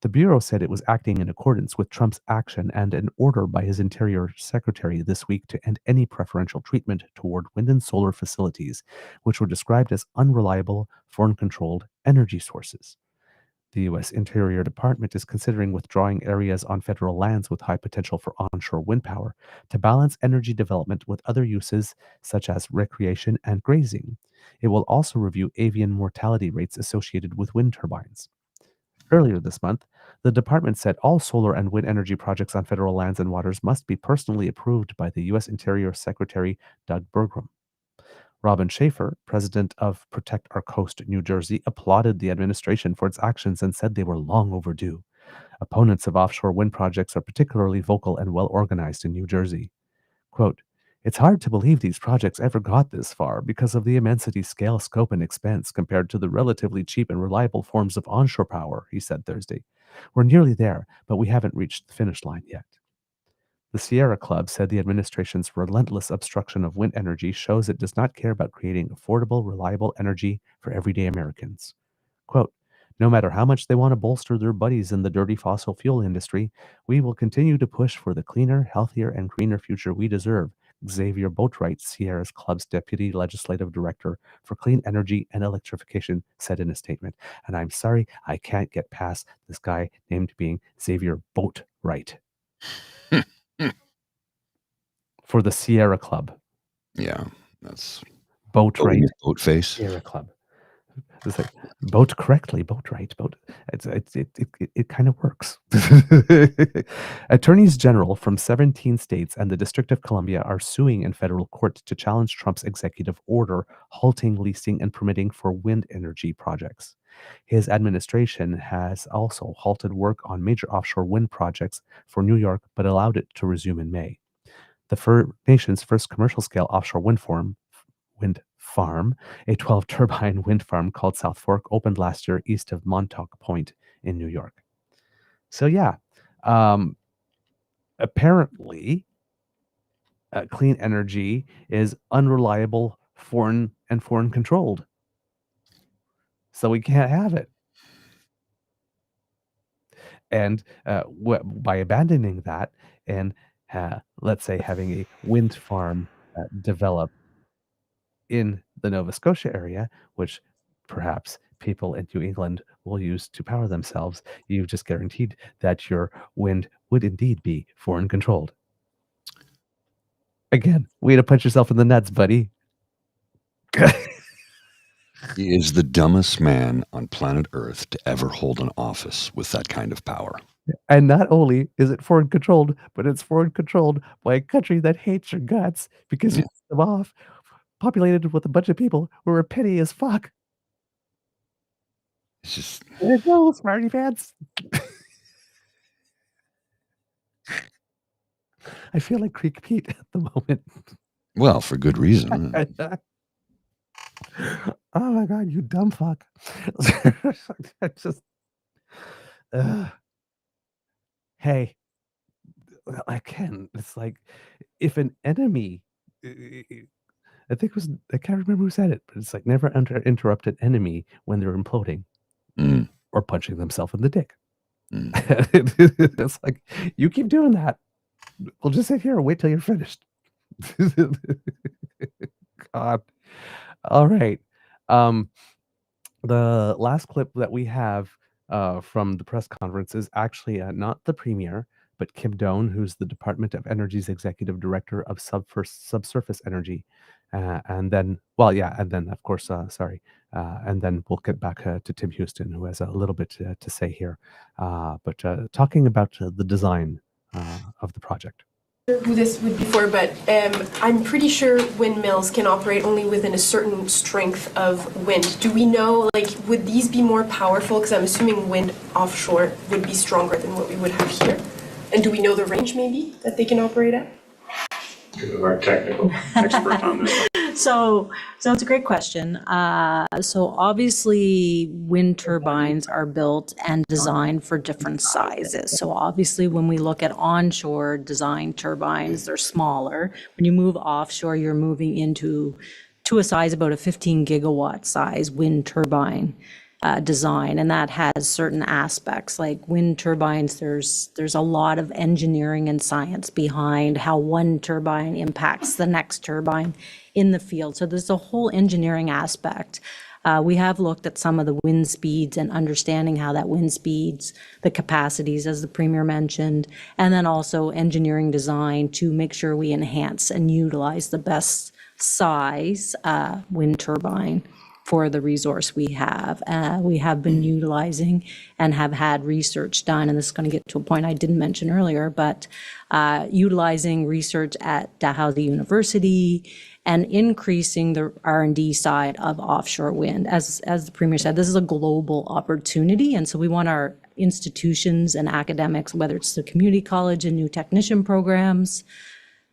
The Bureau said it was acting in accordance with Trump's action and an order by his Interior Secretary this week to end any preferential treatment toward wind and solar facilities, which were described as unreliable, foreign-controlled energy sources. The U.S. Interior Department is considering withdrawing areas on federal lands with high potential for onshore wind power to balance energy development with other uses such as recreation and grazing. It will also review avian mortality rates associated with wind turbines. Earlier this month, the department said all solar and wind energy projects on federal lands and waters must be personally approved by the U.S. Interior Secretary Doug Burgum. Robin Schaefer, president of Protect Our Coast, New Jersey, applauded the administration for its actions and said they were long overdue. Opponents of offshore wind projects are particularly vocal and well organized in New Jersey. Quote, "It's hard to believe these projects ever got this far because of the immensity, scale, scope, and expense compared to the relatively cheap and reliable forms of onshore power," he said Thursday. "We're nearly there, but we haven't reached the finish line yet." The Sierra Club said the administration's relentless obstruction of wind energy shows it does not care about creating affordable, reliable energy for everyday Americans. Quote, "No matter how much they want to bolster their buddies in the dirty fossil fuel industry, we will continue to push for the cleaner, healthier, and greener future we deserve," Xavier Boatwright, Sierra's Club's Deputy Legislative Director for Clean Energy and Electrification, said in a statement. And I'm sorry, I can't get past this guy named being Xavier Boatwright. For the Sierra Club. Yeah, that's Boatwright. Boat face. Sierra Club. It's like boat correctly, boat right, boat. It kind of works. Attorneys general from 17 states and the District of Columbia are suing in federal court to challenge Trump's executive order halting leasing and permitting for wind energy projects. His administration has also halted work on major offshore wind projects for New York, but allowed it to resume in May. The nation's first commercial-scale offshore wind farm, a 12-turbine wind farm called South Fork, opened last year east of Montauk Point in New York. So yeah, apparently clean energy is unreliable, foreign controlled. So we can't have it. And by abandoning that and let's say having a wind farm develop in the Nova Scotia area, which perhaps people in New England will use to power themselves, you've just guaranteed that your wind would indeed be foreign controlled. Again, way to punch yourself in the nuts, buddy. He is the dumbest man on planet Earth to ever hold an office with that kind of power. And not only is it foreign controlled, but it's foreign controlled by a country that hates your guts because you pissed them off, populated with a bunch of people who are petty as fuck. It's just... There it goes, smarty pants. I feel like Creek Pete at the moment. Well, for good reason. Oh my God, you dumb fuck. I just... hey, again, it's like if an enemy, I think it was, I can't remember who said it, but it's like never interrupt an enemy when they're imploding or punching themselves in the dick. It's like, you keep doing that. We'll just sit here and wait till you're finished. God. All right. The last clip that we have from the press conference is actually not the premier, but Kim Doan, who's the Department of Energy's Executive Director of Subsurface Energy. And then, of course, and then we'll get back to Tim Houston, who has a little bit to say here. But talking about the design of the project. Who this would be for, but I'm pretty sure windmills can operate only within a certain strength of wind. Do we know, like, would these be more powerful? Because I'm assuming wind offshore would be stronger than what we would have here. And do we know the range, maybe, that they can operate at? Our technical expert on this. So it's a great question. So obviously wind turbines are built and designed for different sizes. So obviously when we look at onshore design turbines, they're smaller. When you move offshore, you're moving into a size about a 15 gigawatt size wind turbine design, and that has certain aspects like wind turbines. There's a lot of engineering and science behind how one turbine impacts the next turbine in the field. So there's a whole engineering aspect. We have looked at some of the wind speeds and understanding how that wind speeds, the capacities, as the Premier mentioned, and then also engineering design to make sure we enhance and utilize the best size wind turbine for the resource we have. We have been utilizing and have had research done, and this is going to get to a point I didn't mention earlier, but utilizing research at Dalhousie University and increasing the R&D side of offshore wind. As the Premier said, this is a global opportunity, and so we want our institutions and academics, whether it's the community college and new technician programs,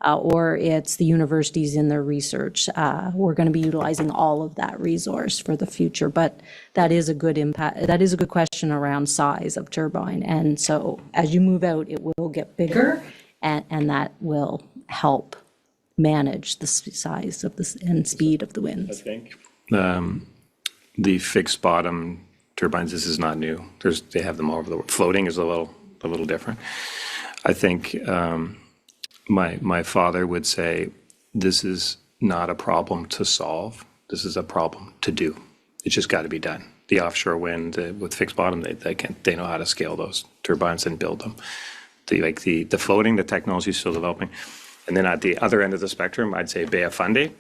or it's the universities in their research. We're going to be utilizing all of that resource for the future, but that is a good impact. That is a good question around size of turbine. And so as you move out, it will get bigger, and that will help manage the size of this and speed of the winds. I think the fixed bottom turbines, this is not new. They have them all over the world. Floating is a little different. I think my father would say, this is not a problem to solve. This is a problem to do. It's just got to be done. The offshore wind with fixed bottom, they know how to scale those turbines and build them. The floating, the technology is still developing. And then at the other end of the spectrum, I'd say Bay of Fundy,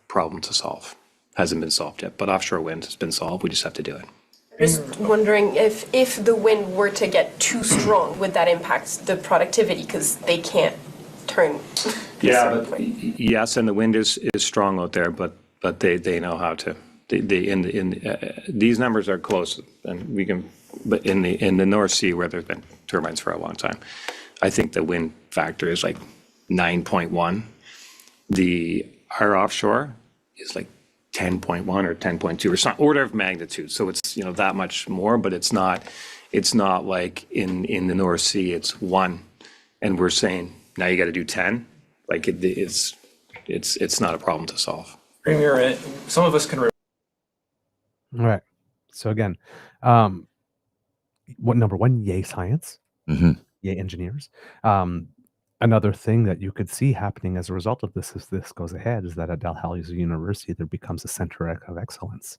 problem to solve. Hasn't been solved yet, but offshore wind has been solved. We just have to do it. Just wondering if the wind were to get too strong, would that impact the productivity because they can't turn? Yeah, but yes, and the wind is strong out there, but they know how to. These numbers are close, and we can. But in the North Sea, where there's been turbines for a long time, I think the wind factor is like 9.1. Our offshore is like 10.1 or 10.2 or some order of magnitude. So it's that much more, but it's not like in the North Sea it's 1, and we're saying now you got to do 10. Like it's not a problem to solve. Premier, some of us can. All right. So again, number one, yay science, yay engineers. Another thing that you could see happening as a result of this, as this goes ahead, is that at Dalhousie University there becomes a center of excellence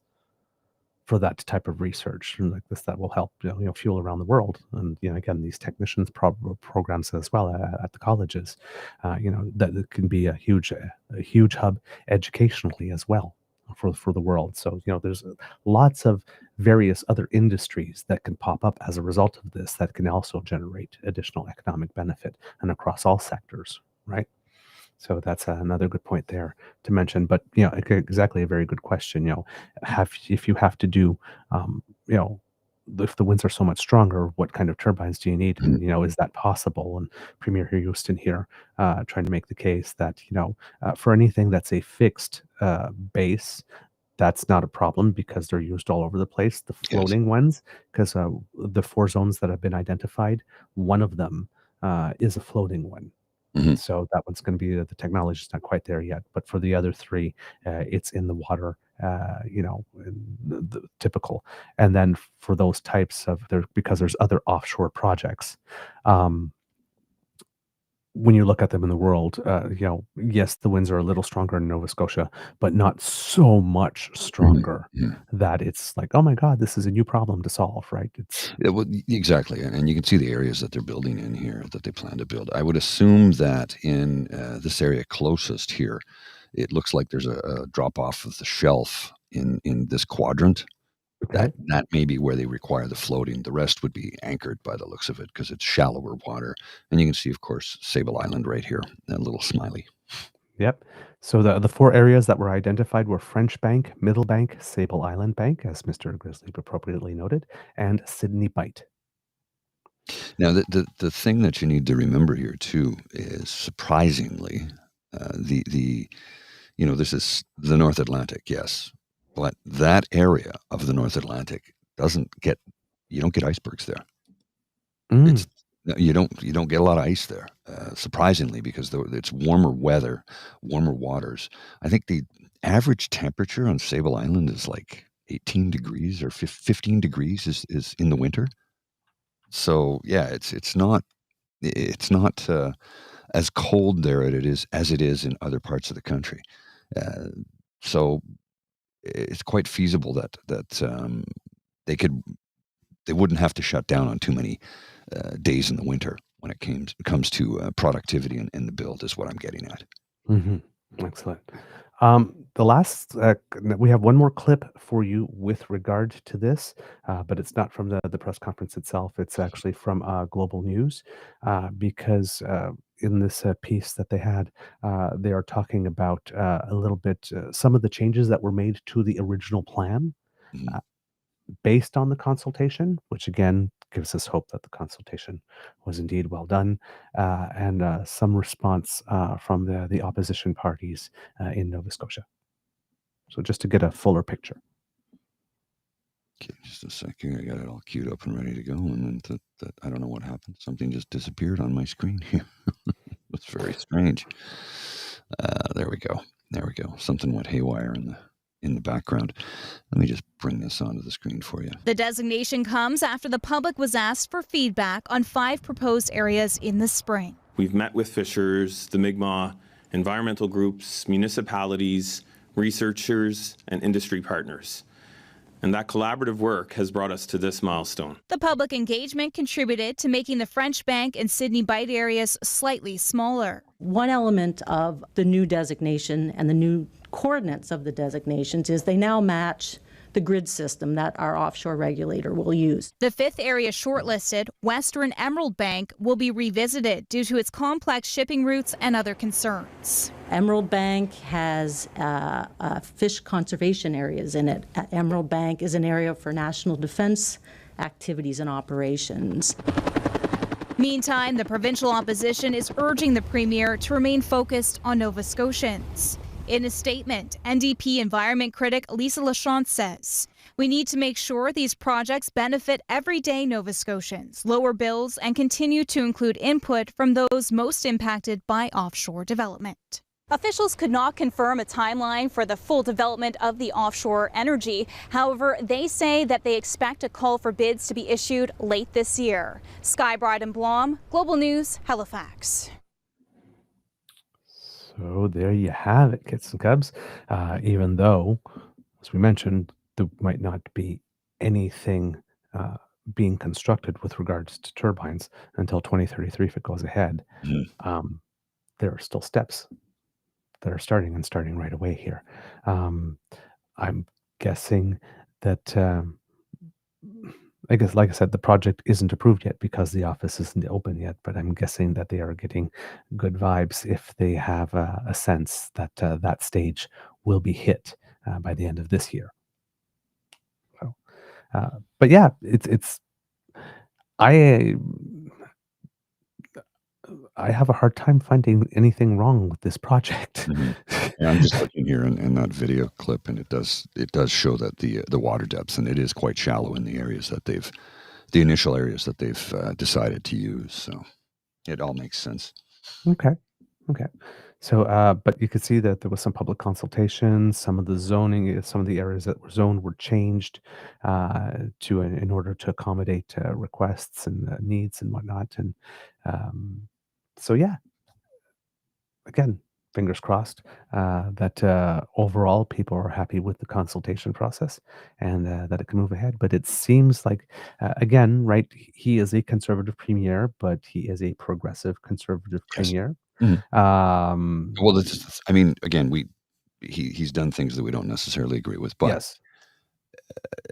for that type of research like this that will help fuel around the world. And again, these technicians programs as well at the colleges, that it can be a huge hub educationally as well for the world. So there's lots of various other industries that can pop up as a result of this that can also generate additional economic benefit and across all sectors, right? So that's another good point there to mention. But exactly, a very good question. If you have to do if the winds are so much stronger, what kind of turbines do you need? And, is that possible? And Premier Houston here trying to make the case that for anything that's a fixed base, that's not a problem because they're used all over the place. The floating ones, because the 4 zones that have been identified, one of them is a floating one. So that one's going to be, the technology is not quite there yet. But for the other 3, it's in the water, the typical. And then for those types of, because there's other offshore projects, when you look at them in the world, yes, the winds are a little stronger in Nova Scotia, but not so much stronger that it's like, oh my God, this is a new problem to solve, right? Exactly. And you can see the areas that they're building in here that they plan to build. I would assume that in this area closest here, it looks like there's a drop off of the shelf in this quadrant. Okay. That may be where they require the floating. The rest would be anchored by the looks of it because it's shallower water. And you can see, of course, Sable Island right here, that little smiley. Yep. So the 4 areas that were identified were French Bank, Middle Bank, Sable Island Bank, as Mr. Grizzly appropriately noted, and Sydney Bight. Now, the thing that you need to remember here, too, is surprisingly, This is the North Atlantic, yes, but that area of the North Atlantic you don't get icebergs there. It's you don't get a lot of ice there, surprisingly, because it's warmer weather, warmer waters. I think the average temperature on Sable Island is like 18 degrees or 15 degrees is in the winter. So yeah, it's not as cold there as it is in other parts of the country. So it's quite feasible that they wouldn't have to shut down on too many days in the winter when it comes to productivity and the build is what I'm getting at. Excellent. The last, we have one more clip for you with regard to this, but it's not from the press conference itself. It's actually from Global News, because in this piece that they had, they are talking about a little bit some of the changes that were made to the original plan based on the consultation, which again gives us hope that the consultation was indeed well done, and some response from the opposition parties in Nova Scotia. So just to get a fuller picture. Okay, just a second. I got it all queued up and ready to go, and then I don't know what happened. Something just disappeared on my screen here. It's very strange. There we go. Something went haywire in the background. Let me just bring this onto the screen for you. The designation comes after the public was asked for feedback on 5 proposed areas in the spring. We've met with fishers, the Mi'kmaq, environmental groups, municipalities, researchers, and industry partners. And that collaborative work has brought us to this milestone. The public engagement contributed to making the French Bank and Sydney Bight areas slightly smaller. One element of the new designation and the new coordinates of the designations is they now match the grid system that our offshore regulator will use. The 5th area shortlisted, Western Emerald Bank, will be revisited due to its complex shipping routes and other concerns. Emerald Bank has fish conservation areas in it. Emerald Bank is an area for national defense activities and operations. Meantime, the provincial opposition is urging the Premier to remain focused on Nova Scotians. In a statement, NDP environment critic Lisa Lachance says, "We need to make sure these projects benefit everyday Nova Scotians, lower bills, and continue to include input from those most impacted by offshore development." Officials could not confirm a timeline for the full development of the offshore energy. However, they say that they expect a call for bids to be issued late this year. Sky Bride and Blom, Global News, Halifax. So there you have it, kids and cubs. Even though, as we mentioned, there might not be anything being constructed with regards to turbines until 2033 if it goes ahead, there are still steps that are starting right away here. I'm guessing that, I guess, like I said, the project isn't approved yet because the office isn't open yet, but I'm guessing that they are getting good vibes if they have a sense that that stage will be hit by the end of this year. So, but yeah, I have a hard time finding anything wrong with this project. Yeah, I'm just looking here in that video clip, and it does show that the water depths, and it is quite shallow in the initial areas that they've decided to use. So it all makes sense. Okay. So, but you could see that there was some public consultation. Some of the zoning, some of the areas that were zoned were changed in order to accommodate requests and needs and whatnot. And so, yeah, again, fingers crossed that overall people are happy with the consultation process and that it can move ahead. But it seems like, again, right, he is a conservative premier, but he is a progressive conservative premier. Well, I mean, again, he's done things that we don't necessarily agree with, but yes,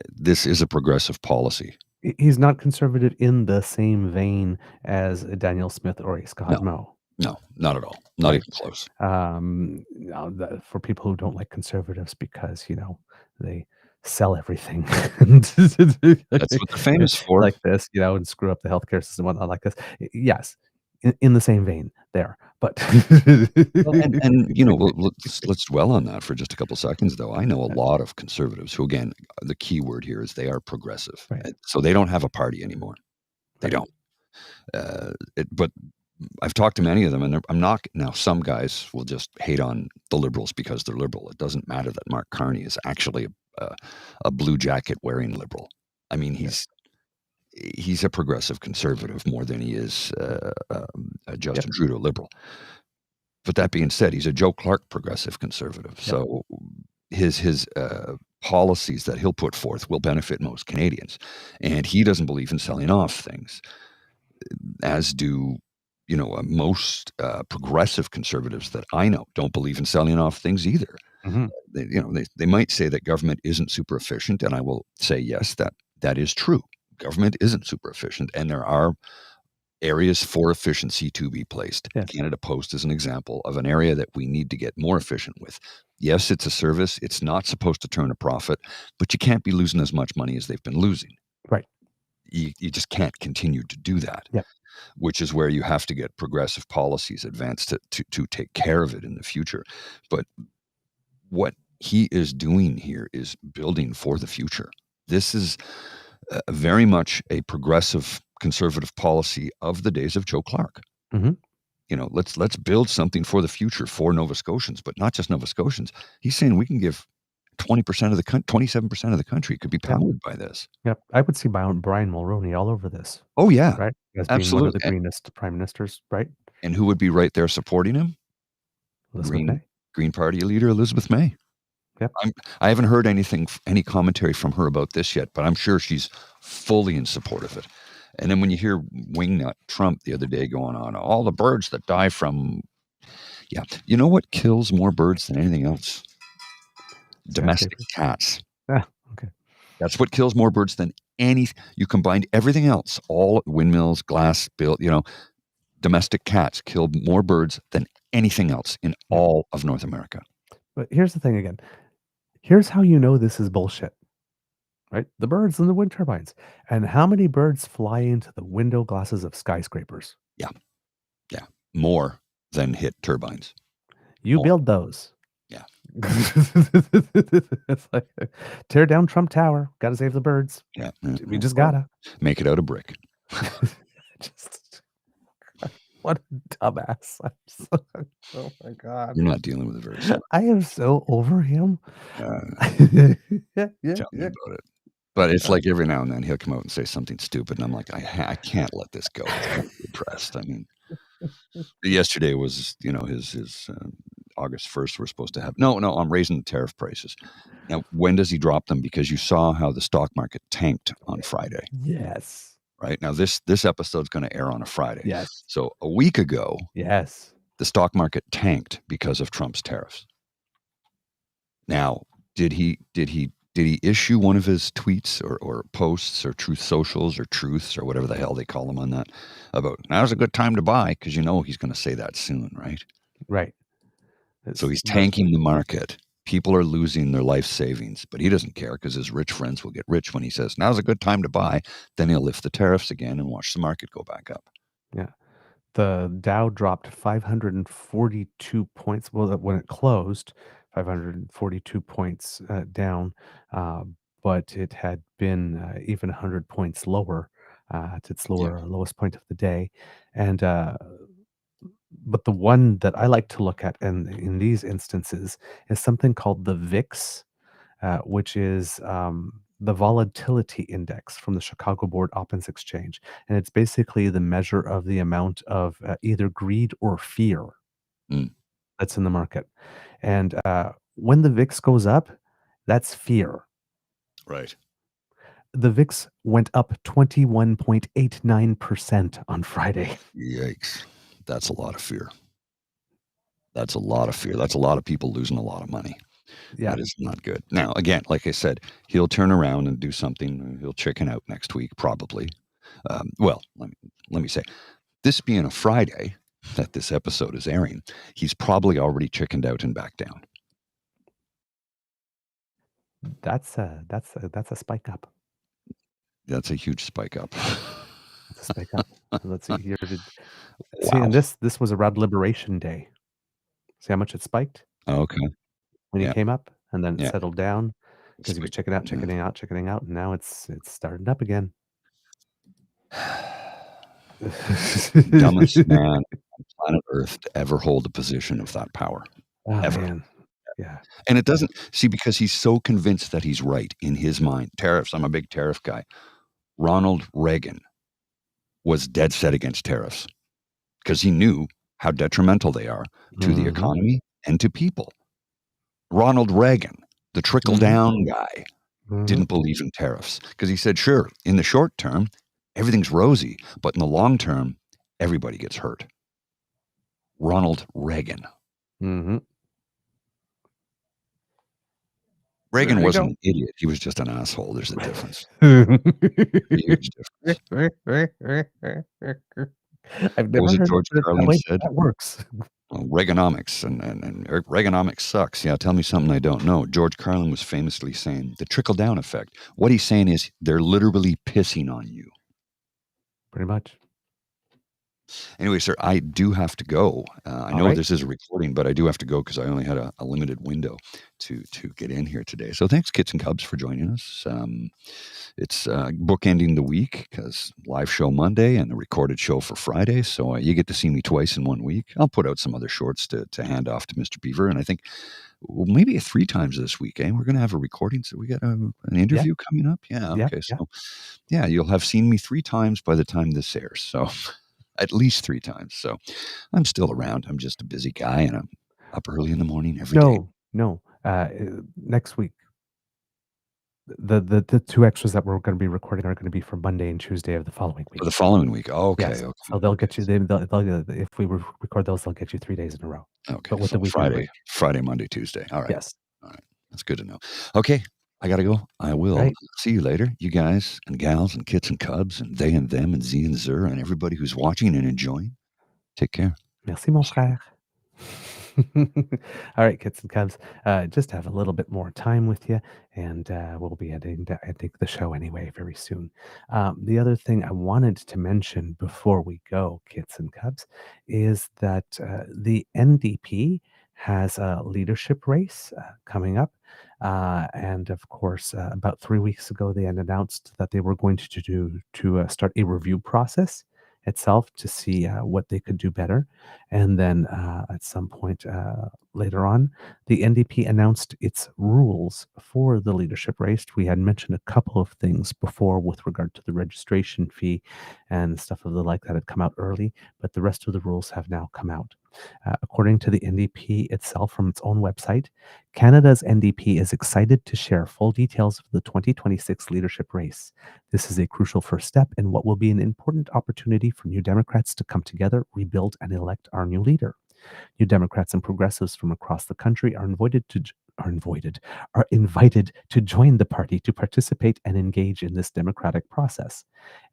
this is a progressive policy. He's not conservative in the same vein as Daniel Smith or Scott Moe. No, not at all. Not even close. For people who don't like conservatives because, they sell everything. That's what they're famous for. Like this, and screw up the healthcare system and whatnot like this. Yes, in the same vein there, but Well, and let's dwell on that for just a couple seconds, though. I know a lot of conservatives who, again, the key word here is they are progressive, Right. so they don't have a party anymore. They Right. don't. But I've talked to many of them, and I'm not now. Some guys will just hate on the Liberals because they're liberal. It doesn't matter that Mark Carney is actually a blue jacket wearing liberal. I mean, he's a progressive conservative more than he is a Justin Trudeau liberal. But that being said, he's a Joe Clark progressive conservative. Yep. So his policies that he'll put forth will benefit most Canadians. And he doesn't believe in selling off things, as do most progressive conservatives that I know don't believe in selling off things either. Mm-hmm. They might say that government isn't super efficient, and I will say yes, that is true. Government isn't super efficient, and there are areas for efficiency to be placed. Yeah. Canada Post is an example of an area that we need to get more efficient with. Yes, it's a service. It's not supposed to turn a profit, but you can't be losing as much money as they've been losing. Right. You just can't continue to do that. Yep. Which is where you have to get progressive policies advanced to take care of it in the future. But what he is doing here is building for the future. This is very much a progressive conservative policy of the days of Joe Clark. Mm-hmm. Let's build something for the future for Nova Scotians, but not just Nova Scotians. He's saying we can give 20% of the 27% of the country could be powered by this. Yep. I would see Brian Mulroney all over this. Oh yeah, right. As being absolutely. one of the greenest prime ministers, right? And who would be right there supporting him? Green Party leader Elizabeth May. Yep. I haven't heard any commentary from her about this yet, but I'm sure she's fully in support of it. And then when you hear Wingnut Trump the other day going on, all the birds that die from, you know what kills more birds than anything else? Domestic cats. Ah, okay. That's what kills more birds than any. You combined everything else, all windmills, glass built, domestic cats killed more birds than anything else in all of North America. But here's the thing again. Here's how you know this is bullshit, right? The birds and the wind turbines. And how many birds fly into the window glasses of skyscrapers? Yeah. More than hit turbines. You build those. Yeah. It's like, tear down Trump Tower. Got to save the birds. Yeah. We just gotta. Make it out of brick. What a dumbass. Oh my God. You're not dealing with it very smart. I am so over him. Tell me about it. But it's like every now and then he'll come out and say something stupid, and I'm like, I can't let this go. I'm depressed. I mean, yesterday was, his August 1st. We're supposed to have. No, I'm raising the tariff prices. Now, when does he drop them? Because you saw how the stock market tanked on Friday. Yes. Right now, this episode's going to air on a Friday. Yes. So a week ago, yes, the stock market tanked because of Trump's tariffs. Now, did he issue one of his tweets or posts or Truth Socials or Truths or whatever the hell they call them on that about now's a good time to buy? Because he's going to say that soon, right? Right. So he's tanking the market. People are losing their life savings, but he doesn't care because his rich friends will get rich when he says now's a good time to buy. Then he'll lift the tariffs again and watch the market go back up. Yeah. The Dow dropped 542 points. Well, when it closed, 542 points down, but it had been even 100 points lower at its lowest point of the day. And but the one that I like to look at in these instances is something called the VIX, which is the volatility index from the Chicago Board Options Exchange. And it's basically the measure of the amount of either greed or fear that's in the market. And when the VIX goes up, that's fear. Right. The VIX went up 21.89% on Friday. Yikes. That's a lot of fear. That's a lot of fear. That's a lot of people losing a lot of money. Yeah. That is not good. Now, again, like I said, he'll turn around and do something. He'll chicken out next week, probably. Well, let me say, this being a Friday that this episode is airing, he's probably already chickened out and backed down. That's a spike up. That's a huge spike up. to spike up. Let's see here. See, Wow. and this was around Liberation Day. See how much it spiked Okay. when he Yeah. came up, and then it Yeah. settled down because he was checking out, and now it's starting up again. Dumbest man on planet Earth to ever hold a position of that power. Oh, Ever. man. Yeah. And it doesn't see because he's so convinced that he's right in his mind. Tariffs, I'm a big tariff guy. Ronald Reagan was dead set against tariffs because he knew how detrimental they are to the economy and to people. Ronald Reagan, the trickle down guy, didn't believe in tariffs because he said, sure, in the short term, everything's rosy, but in the long term, everybody gets hurt. Ronald Reagan. Reagan wasn't an idiot. He was just an asshole. There's a difference. Huge difference. I've What never was it heard George it put it that Carlin way. said? That works. Well, Reaganomics and Reaganomics sucks. Yeah, tell me something I don't know. George Carlin was famously saying the trickle-down effect. What he's saying is they're literally pissing on you. Pretty much. Anyway, sir, I do have to go. I know this is a recording, but I do have to go because I only had a limited window to get in here today. So thanks, Kits and Cubs, for joining us. It's bookending the week because live show Monday and the recorded show for Friday. So you get to see me twice in 1 week. I'll put out some other shorts to hand off to Mr. Beaver. And I think maybe 3 times this week. We're going to have a recording. So we got an interview coming up. Yeah. Okay. So yeah, you'll have seen me 3 times by the time this airs. So at least 3 times. So I'm still around. I'm just a busy guy and I'm up early in the morning every day. No. Next week. The 2 extras that we're going to be recording are going to be for Monday and Tuesday of the following week. For the following week. Oh, okay. Yes. Okay. So they'll get you. If we record those, they'll get you 3 days in a row. Okay. But with So the weekend Friday, Monday, Tuesday. All right. Yes. All right. That's good to know. Okay. I got to go. I will see you later, you guys and gals and kits and cubs and they and them and Z and Zer and everybody who's watching and enjoying. Take care. Merci, mon frère. All right, kits and cubs, just have a little bit more time with you, and we'll be ending the show anyway very soon. The other thing I wanted to mention before we go, kits and cubs, is that the NDP has a leadership race coming up. And of course, about 3 weeks ago, they had announced that they were going to start a review process itself to see what they could do better. And then at some point later on, the NDP announced its rules for the leadership race. We had mentioned a couple of things before with regard to the registration fee and stuff of the like that had come out early, but the rest of the rules have now come out. According to the NDP itself from its own website, Canada's NDP is excited to share full details of the 2026 leadership race. This is a crucial first step in what will be an important opportunity for New Democrats to come together, rebuild, and elect our new leader. New Democrats and progressives from across the country are invited to join the party to participate and engage in this democratic process.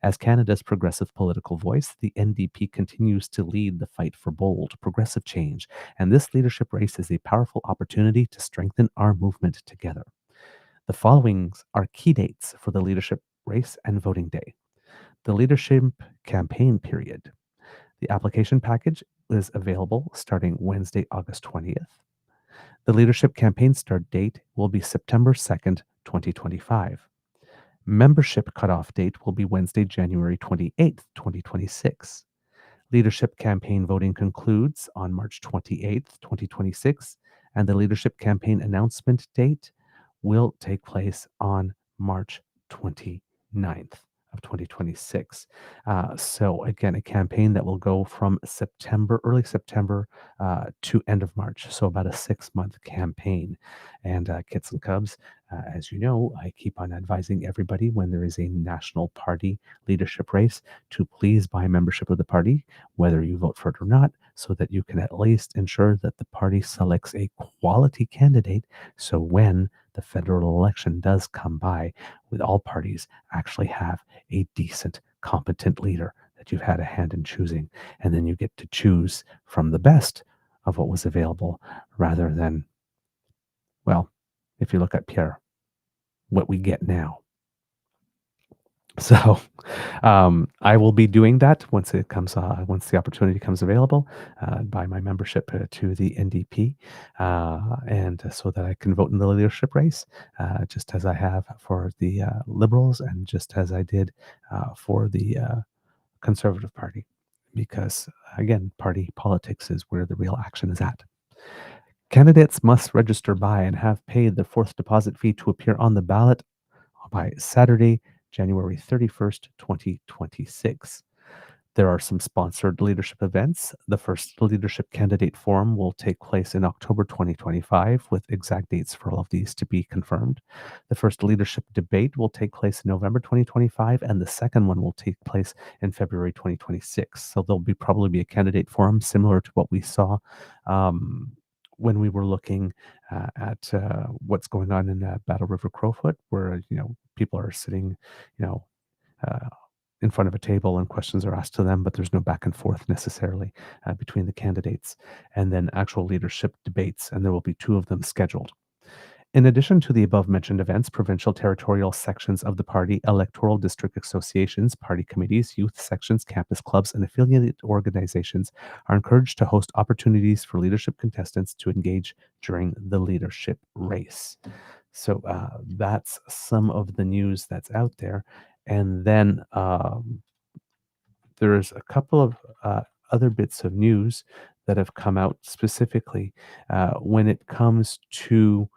As Canada's progressive political voice, the NDP continues to lead the fight for bold, progressive change, and this leadership race is a powerful opportunity to strengthen our movement together. The following are key dates for the leadership race and voting day. The leadership campaign period. The application package is available starting Wednesday, August 20th. The leadership campaign start date will be September 2nd, 2025. Membership cutoff date will be Wednesday, January 28th, 2026. Leadership campaign voting concludes on March 28th, 2026, and the leadership campaign announcement date will take place on March 29th of 2026. So again, a campaign that will go from early September to end of March. So about a 6-month campaign. And kits and cubs, as you know, I keep on advising everybody when there is a national party leadership race to please buy membership of the party, whether you vote for it or not, so that you can at least ensure that the party selects a quality candidate. So when the federal election does come by, with all parties actually have a decent, competent leader that you've had a hand in choosing. And then you get to choose from the best of what was available rather than, well, if you look at Pierre, what we get now. So I will be doing that once it comes, once the opportunity comes available, by my membership to the NDP, and so that I can vote in the leadership race, just as I have for the Liberals and just as I did for the Conservative Party, because again, party politics is where the real action is at. Candidates must register by and have paid the fourth deposit fee to appear on the ballot by Saturday, January 31st, 2026. There are some sponsored leadership events. The first leadership candidate forum will take place in October 2025, with exact dates for all of these to be confirmed. The first leadership debate will take place in November 2025, and the second one will take place in February 2026. So there'll probably be a candidate forum similar to what we saw when we were looking at what's going on in Battle River Crowfoot, where people are sitting, in front of a table and questions are asked to them, but there's no back and forth necessarily between the candidates, and then actual leadership debates, and there will be 2 of them scheduled. In addition to the above-mentioned events, provincial territorial sections of the party, electoral district associations, party committees, youth sections, campus clubs, and affiliated organizations are encouraged to host opportunities for leadership contestants to engage during the leadership race. So that's some of the news that's out there. And then there's a couple of other bits of news that have come out specifically when it comes to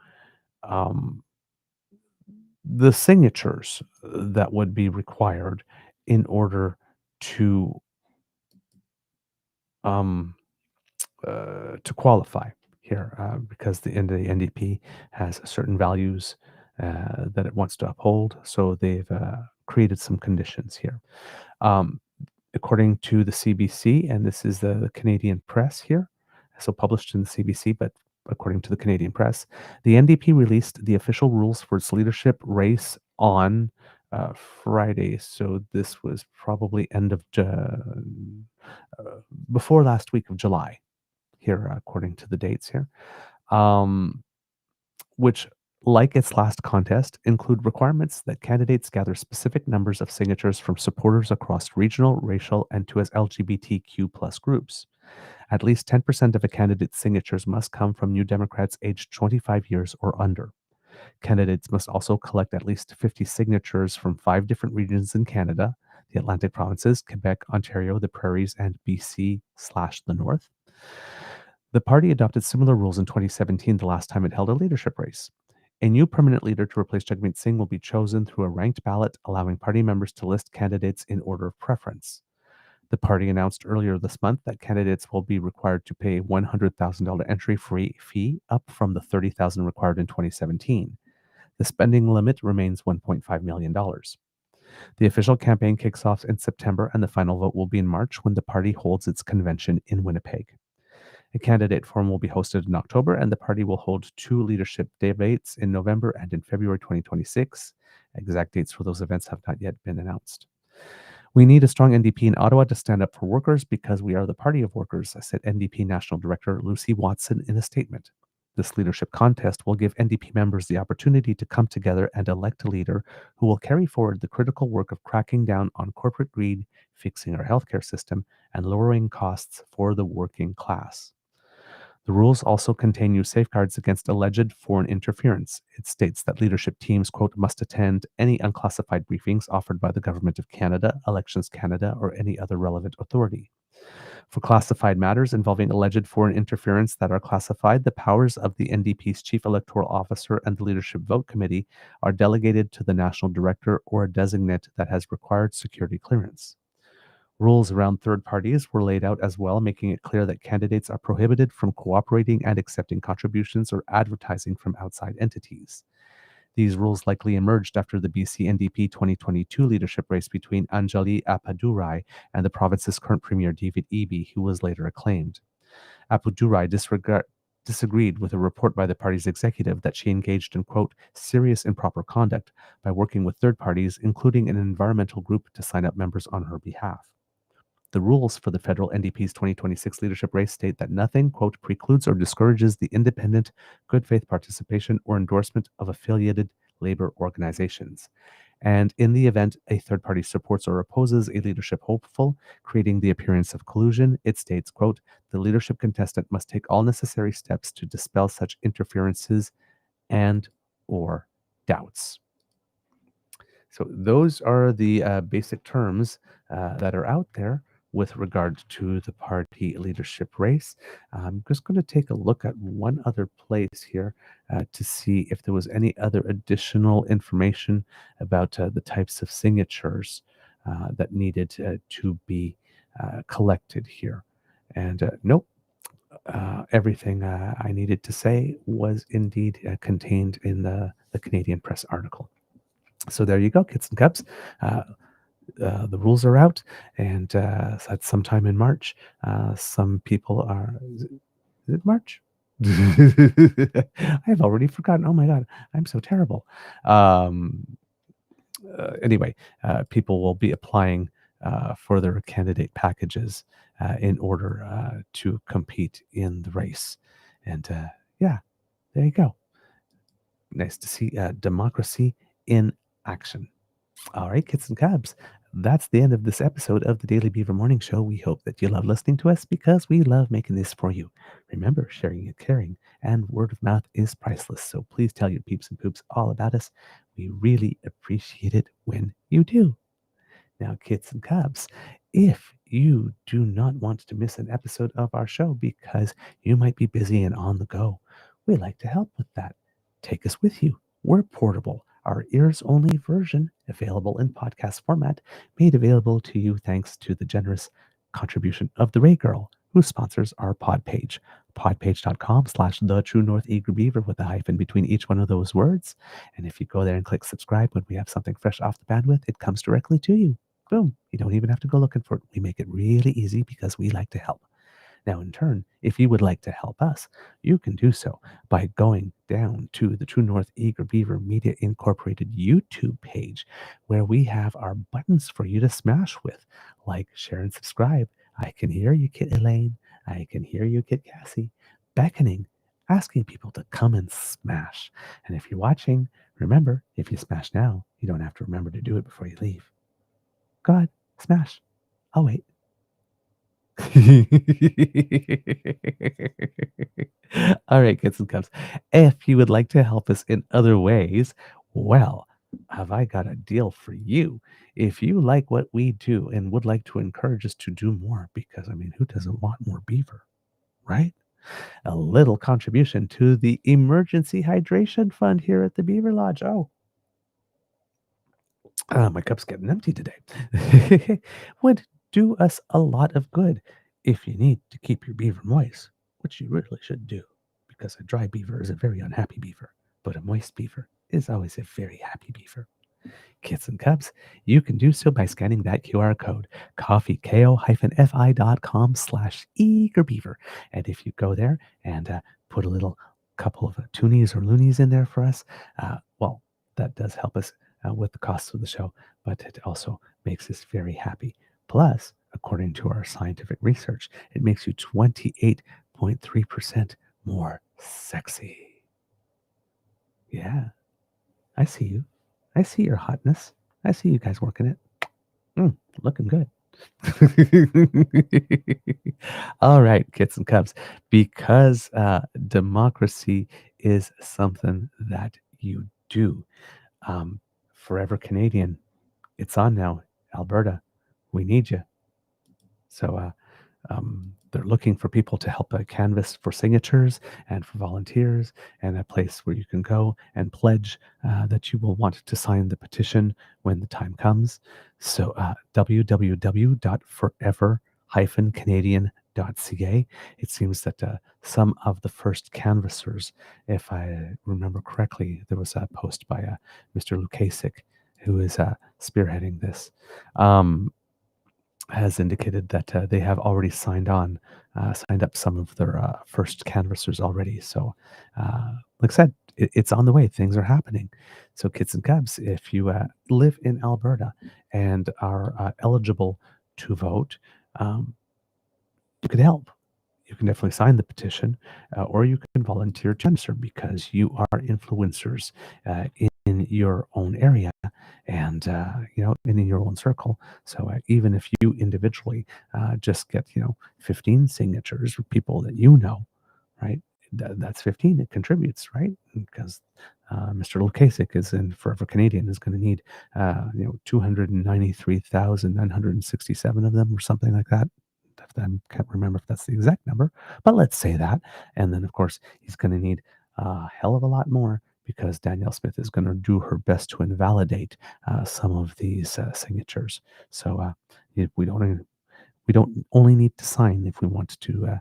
the signatures that would be required in order to qualify here, because the NDP has certain values that it wants to uphold. So they've created some conditions here. According to the CBC, and this is the Canadian press here, so published in the CBC, but according to the Canadian press, the NDP released the official rules for its leadership race on Friday. So this was probably before last week of July here, according to the dates here, which, like its last contest, include requirements that candidates gather specific numbers of signatures from supporters across regional, racial, and to as LGBTQ plus groups. At least 10% of a candidate's signatures must come from New Democrats aged 25 years or under. Candidates must also collect at least 50 signatures from 5 different regions in Canada: the Atlantic provinces, Quebec, Ontario, the Prairies, and BC/the North. The party adopted similar rules in 2017, the last time it held a leadership race. A new permanent leader to replace Jagmeet Singh will be chosen through a ranked ballot, allowing party members to list candidates in order of preference. The party announced earlier this month that candidates will be required to pay a $100,000 entry fee, up from the $30,000 required in 2017. The spending limit remains $1.5 million. The official campaign kicks off in September, and the final vote will be in March when the party holds its convention in Winnipeg. A candidate forum will be hosted in October, and the party will hold 2 leadership debates in November and in February 2026. Exact dates for those events have not yet been announced. We need a strong NDP in Ottawa to stand up for workers because we are the party of workers, said NDP National Director Lucy Watson in a statement. This leadership contest will give NDP members the opportunity to come together and elect a leader who will carry forward the critical work of cracking down on corporate greed, fixing our healthcare system, and lowering costs for the working class. The rules also contain new safeguards against alleged foreign interference. It states that leadership teams, quote, must attend any unclassified briefings offered by the Government of Canada, Elections Canada, or any other relevant authority. For classified matters involving alleged foreign interference that are classified, the powers of the NDP's Chief Electoral Officer and the Leadership Vote Committee are delegated to the National Director or a designate that has required security clearance. Rules around third parties were laid out as well, making it clear that candidates are prohibited from cooperating and accepting contributions or advertising from outside entities. These rules likely emerged after the BC NDP 2022 leadership race between Anjali Appadurai and the province's current premier David Eby, who was later acclaimed. Appadurai disagreed with a report by the party's executive that she engaged in, quote, serious improper conduct by working with third parties, including an environmental group, to sign up members on her behalf. The rules for the federal NDP's 2026 leadership race state that nothing, quote, precludes or discourages the independent, good faith participation or endorsement of affiliated labor organizations. And in the event a third party supports or opposes a leadership hopeful, creating the appearance of collusion, it states, quote, the leadership contestant must take all necessary steps to dispel such interferences and or doubts. So those are the basic terms that are out there with regard to the party leadership race. I'm just going to take a look at one other place here to see if there was any other additional information about the types of signatures that needed to be collected here. And nope, everything I needed to say was indeed contained in the Canadian Press article. So there you go, kids and cubs. The rules are out, and that's sometime in March. Some people are. Is it March? I've already forgotten. Oh my God, I'm so terrible. Anyway, people will be applying for their candidate packages in order to compete in the race. And yeah, there you go. Nice to see democracy in action. All right, kids and cubs, that's the end of this episode of the Daily Beaver Morning Show. We hope that you love listening to us because we love making this for you. Remember, sharing is caring, and word of mouth is priceless. So please tell your peeps and poops all about us. We really appreciate it when you do. Now, kids and cubs, if you do not want to miss an episode of our show because you might be busy and on the go, we'd like to help with that. Take us with you. We're portable. Our ears-only version, available in podcast format, made available to you thanks to the generous contribution of the Ray Girl, who sponsors our pod page. podpage.com/the truenortheagerbeaver with a hyphen between each one of those words. And if you go there and click subscribe when we have something fresh off the bandwidth, it comes directly to you. Boom. You don't even have to go looking for it. We make it really easy because we like to help. Now, in turn, if you would like to help us, you can do so by going down to the True North Eager Beaver Media Incorporated YouTube page, where we have our buttons for you to smash with, like share and subscribe. I can hear you, Kit Elaine. I can hear you, Kit Cassie, beckoning, asking people to come and smash. And if you're watching, remember, if you smash now, you don't have to remember to do it before you leave. Go ahead, smash. I'll wait. All right, kids and cubs. If you would like to help us in other ways, well, have I got a deal for you? If you like what we do and would like to encourage us to do more, because I mean, who doesn't want more beaver, right? A little contribution to the emergency hydration fund here at the Beaver Lodge. Oh, my cup's getting empty today. Would do us a lot of good if you need to keep your beaver moist, which you really should do, because a dry beaver is a very unhappy beaver, but a moist beaver is always a very happy beaver. Kids and cubs, you can do so by scanning that QR code, coffeeko-fi.com/eagerbeaver. And if you go there and put a little couple of toonies or loonies in there for us, well, that does help us with the cost of the show, but it also makes us very happy. Plus, according to our scientific research, it makes you 28.3% more sexy. Yeah, I see you. I see your hotness. I see you guys working it. Looking good. All right, kids and cubs, because democracy is something that you do. Forever Canadian, it's on now. Alberta, we need you. So they're looking for people to help canvass for signatures and for volunteers, and a place where you can go and pledge that you will want to sign the petition when the time comes. So www.forever-canadian.ca. It seems that some of the first canvassers, if I remember correctly, there was a post by Mr. Lukasik, who is spearheading this, has indicated that they have already signed up some of their first canvassers already. So, like I said, it's on the way. Things are happening. So, kids and cubs, if you live in Alberta and are eligible to vote, you could help. You can definitely sign the petition, or you can volunteer to answer, because you are influencers in your own area and and in your own circle. So even if you individually just get 15 signatures for people that right, that's 15. It contributes, right? Because Mr. Lukasik is in Forever Canadian is going to need 293,967 of them or something like that. I can't remember if that's the exact number, but let's say that. And then, of course, he's going to need a hell of a lot more because Danielle Smith is going to do her best to invalidate some of these signatures. So we don't only need to sign if we want to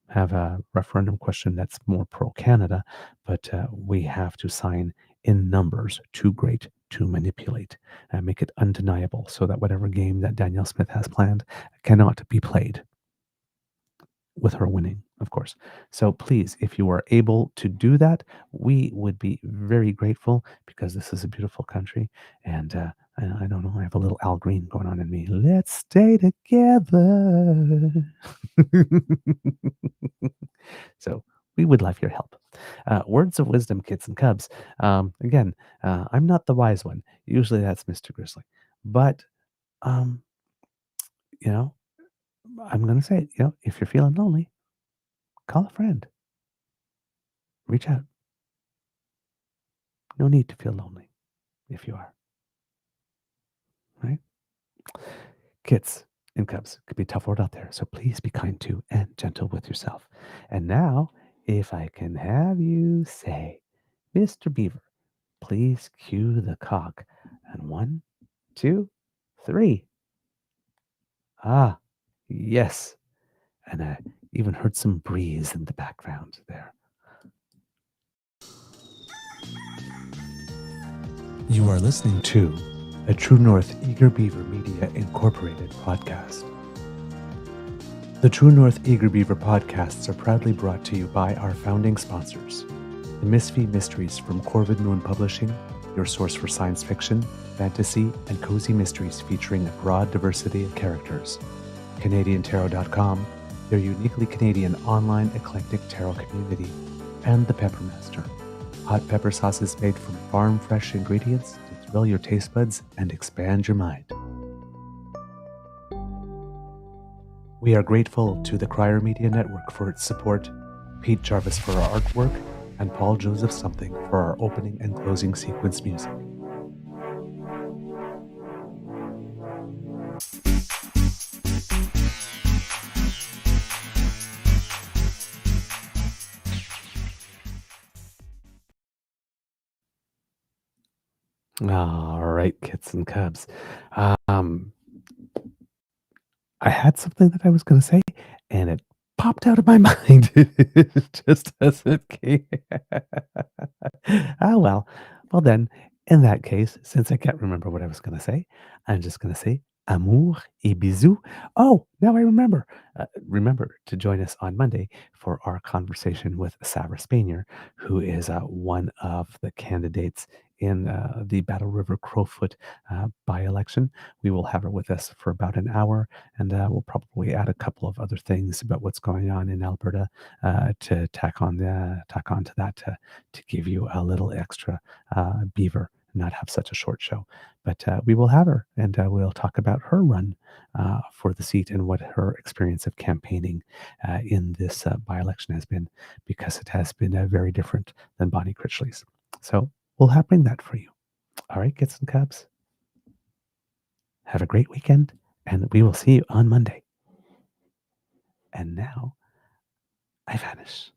have a referendum question that's more pro-Canada, but we have to sign in numbers too great to manipulate and make it undeniable so that whatever game that Danielle Smith has planned cannot be played with her winning, of course. So please, if you are able to do that, we would be very grateful because this is a beautiful country. And I don't know, I have a little Al Green going on in me. Let's stay together. So we would love your help. Words of wisdom, kids and cubs. Again, I'm not the wise one. Usually that's Mr. Grizzly. But, um, I'm going to say it, if you're feeling lonely, call a friend. Reach out. No need to feel lonely if you are. Right? Kids and cubs, it could be a tough world out there. So please be kind to and gentle with yourself. And now, if I can have you say, Mr. Beaver, please cue the cock. And 1, 2, 3. Ah, yes. And I even heard some breeze in the background there. You are listening to a True North Eager Beaver Media Incorporated podcast. The True North Eager Beaver podcasts are proudly brought to you by our founding sponsors, the Misfit Mysteries from Corvid Moon Publishing, your source for science fiction, fantasy, and cozy mysteries featuring a broad diversity of characters, CanadianTarot.com, their uniquely Canadian online eclectic tarot community, and the Peppermaster, hot pepper sauces made from farm-fresh ingredients to thrill your taste buds and expand your mind. We are grateful to the Crier Media Network for its support, Pete Jarvis for our artwork, and Paul Joseph Something for our opening and closing sequence music. All right, kids and cubs. I had something that I was going to say, and it popped out of my mind just as it came. Ah, well. Well, then, in that case, since I can't remember what I was going to say, I'm just going to say amour et bisous. Oh, now I remember. Remember to join us on Monday for our conversation with Sarah Spanier, who is one of the candidates in the Battle River Crowfoot by-election. We will have her with us for about an hour, and we'll probably add a couple of other things about what's going on in Alberta to tack on to that to give you a little extra beaver, not have such a short show. But we will have her, and we'll talk about her run for the seat and what her experience of campaigning in this by-election has been, because it has been very different than Bonnie Critchley's. So we'll bring that for you. All right, kids and cubs. Have a great weekend, and we will see you on Monday. And now, I vanish.